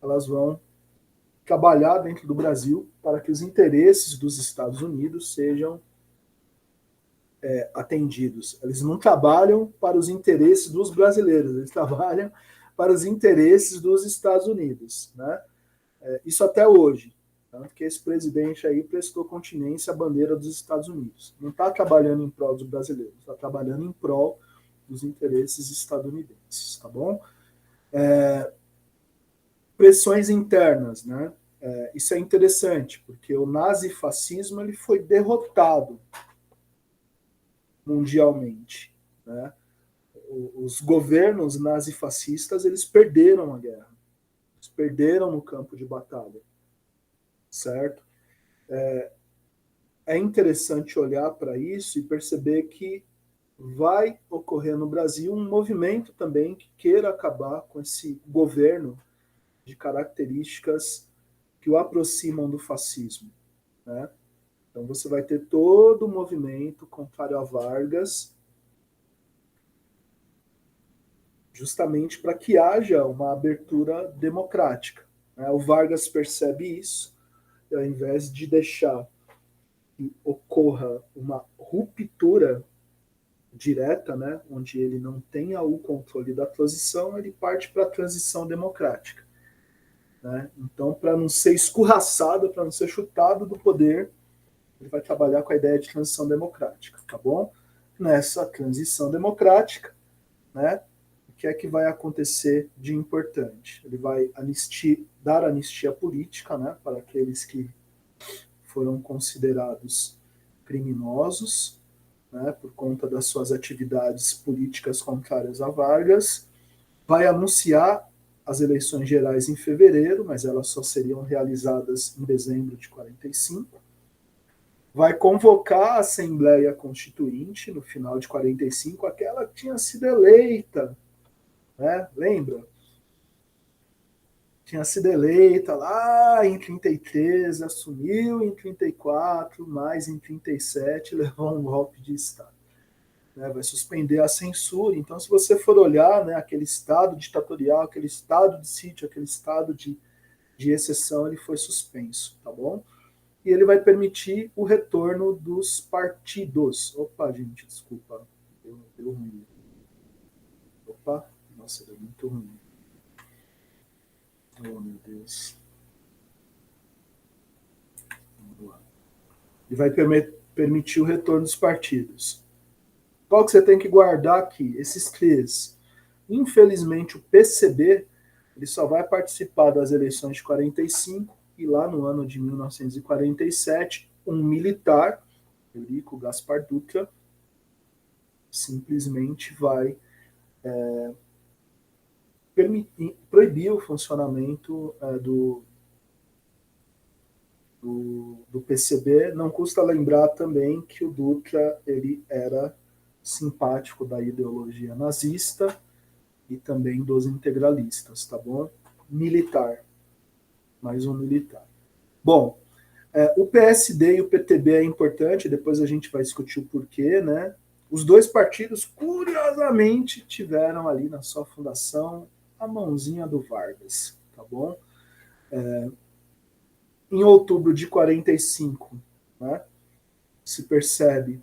elas vão trabalhar dentro do Brasil para que os interesses dos Estados Unidos sejam atendidos. Eles não trabalham para os interesses dos brasileiros, eles trabalham para os interesses dos Estados Unidos, né? Isso até hoje. Tanto que esse presidente aí prestou continência à bandeira dos Estados Unidos. Não está trabalhando em prol dos brasileiros, está trabalhando em prol dos interesses estadunidenses, tá bom? Pressões internas, né? Isso é interessante, porque o nazifascismo ele foi derrotado mundialmente, né? Os governos nazifascistas eles perderam a guerra, eles perderam no campo de batalha, certo? É interessante olhar para isso e perceber que vai ocorrer no Brasil um movimento também que queira acabar com esse governo de características que o aproximam do fascismo, né? Então você vai ter todo o movimento contrário a Vargas, justamente para que haja uma abertura democrática, né? O Vargas percebe isso, e ao invés de deixar que ocorra uma ruptura direta, né, onde ele não tenha o controle da transição, ele parte para a transição democrática. Né? Então, para não ser escorraçado, para não ser chutado do poder, ele vai trabalhar com a ideia de transição democrática, tá bom? Nessa transição democrática, né, o que é que vai acontecer de importante? Ele vai dar anistia política, né, para aqueles que foram considerados criminosos, né, por conta das suas atividades políticas contrárias a Vargas, vai anunciar as eleições gerais em fevereiro, mas elas só seriam realizadas em dezembro de 45. Vai convocar a Assembleia Constituinte no final de 45, aquela que tinha sido eleita, né? Lembra? Tinha sido eleita lá em 33, assumiu em 34, mais em 37 levou um golpe de Estado. Né, vai suspender a censura. Então, se você for olhar, né, aquele estado ditatorial, aquele estado de sítio, aquele estado de exceção, ele foi suspenso, tá bom? E ele vai permitir o retorno dos partidos. Opa, gente, desculpa. Deu ruim. Opa, nossa, deu muito ruim. Oh, meu Deus. Vamos lá. Ele vai permitir o retorno dos partidos. Qual que você tem que guardar aqui? Esses três. Infelizmente, o PCB ele só vai participar das eleições de 45 e lá no ano de 1947, um militar, Eurico Gaspar Dutra, simplesmente vai proibir o funcionamento do PCB. Não custa lembrar também que o Dutra ele era simpático da ideologia nazista e também dos integralistas, tá bom? Militar, mais um militar. Bom, o PSD e o PTB é importante, depois a gente vai discutir o porquê, né? Os dois partidos, curiosamente, tiveram ali na sua fundação a mãozinha do Vargas, tá bom? Em outubro de 45, né, se percebe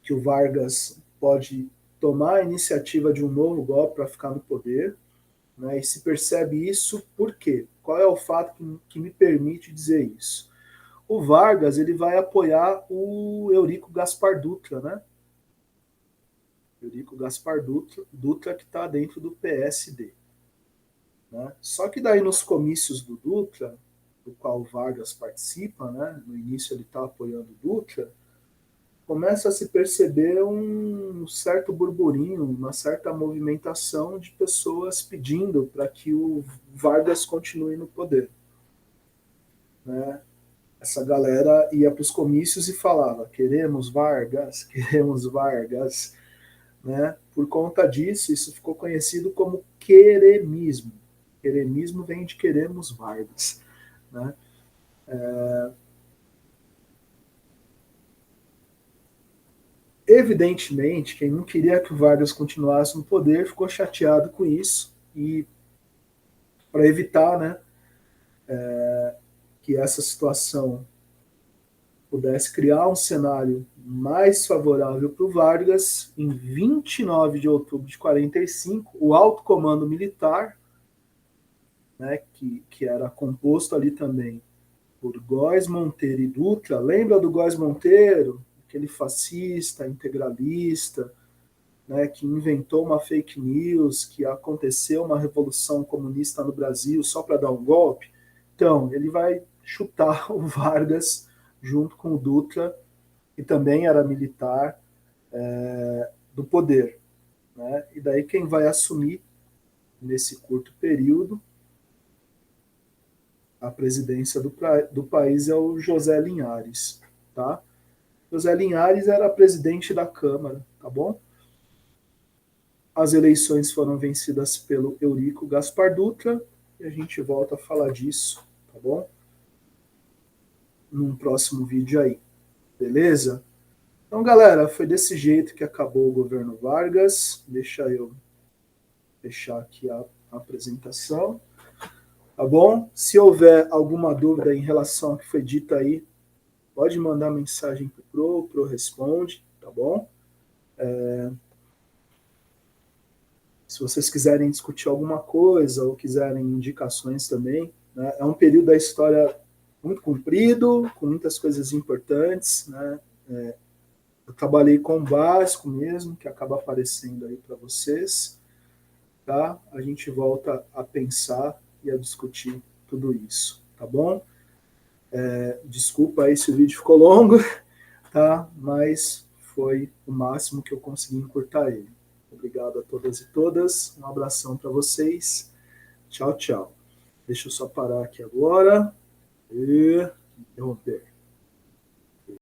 que o Vargas pode tomar a iniciativa de um novo golpe para ficar no poder, né, e se percebe isso por quê? Qual é o fato que me permite dizer isso? O Vargas ele vai apoiar o Eurico Gaspar Dutra, né? Eurico Gaspar Dutra que está dentro do PSD. Né? Só que daí nos comícios do Dutra, do qual o Vargas participa, né? No início ele está apoiando o Dutra, começa a se perceber um certo burburinho, uma certa movimentação de pessoas pedindo para que o Vargas continue no poder. Né? Essa galera ia para os comícios e falava: queremos Vargas, queremos Vargas. Né? Por conta disso, isso ficou conhecido como queremismo. Queremismo vem de queremos Vargas. Né? Evidentemente, quem não queria que o Vargas continuasse no poder ficou chateado com isso e, para evitar, né, que essa situação pudesse criar um cenário mais favorável para o Vargas, em 29 de outubro de 45, o alto comando militar, né, que era composto ali também por Góes Monteiro e Dutra. Lembra do Góes Monteiro? Aquele fascista, integralista, né, que inventou uma fake news, que aconteceu uma revolução comunista no Brasil só para dar um golpe. Então, ele vai chutar o Vargas junto com o Dutra, que também era militar, do poder. Né? E daí quem vai assumir, nesse curto período, a presidência do país é o José Linhares. Tá? José Linhares era presidente da Câmara, tá bom? As eleições foram vencidas pelo Eurico Gaspar Dutra e a gente volta a falar disso, tá bom? Num próximo vídeo aí, beleza? Então, galera, foi desse jeito que acabou o governo Vargas. Deixa eu fechar aqui a apresentação, tá bom? Se houver alguma dúvida em relação ao que foi dito aí, pode mandar mensagem pro Pro responde, tá bom? Se vocês quiserem discutir alguma coisa ou quiserem indicações também, né? É um período da história muito comprido, com muitas coisas importantes, né? Eu trabalhei com o básico mesmo, que acaba aparecendo aí para vocês, tá? A gente volta a pensar e a discutir tudo isso, tá bom? Desculpa aí se o vídeo ficou longo, tá? Mas foi o máximo que eu consegui encurtar ele. Obrigado a todas e todas. Um abração para vocês. Tchau, tchau. Deixa eu só parar aqui agora e interromper.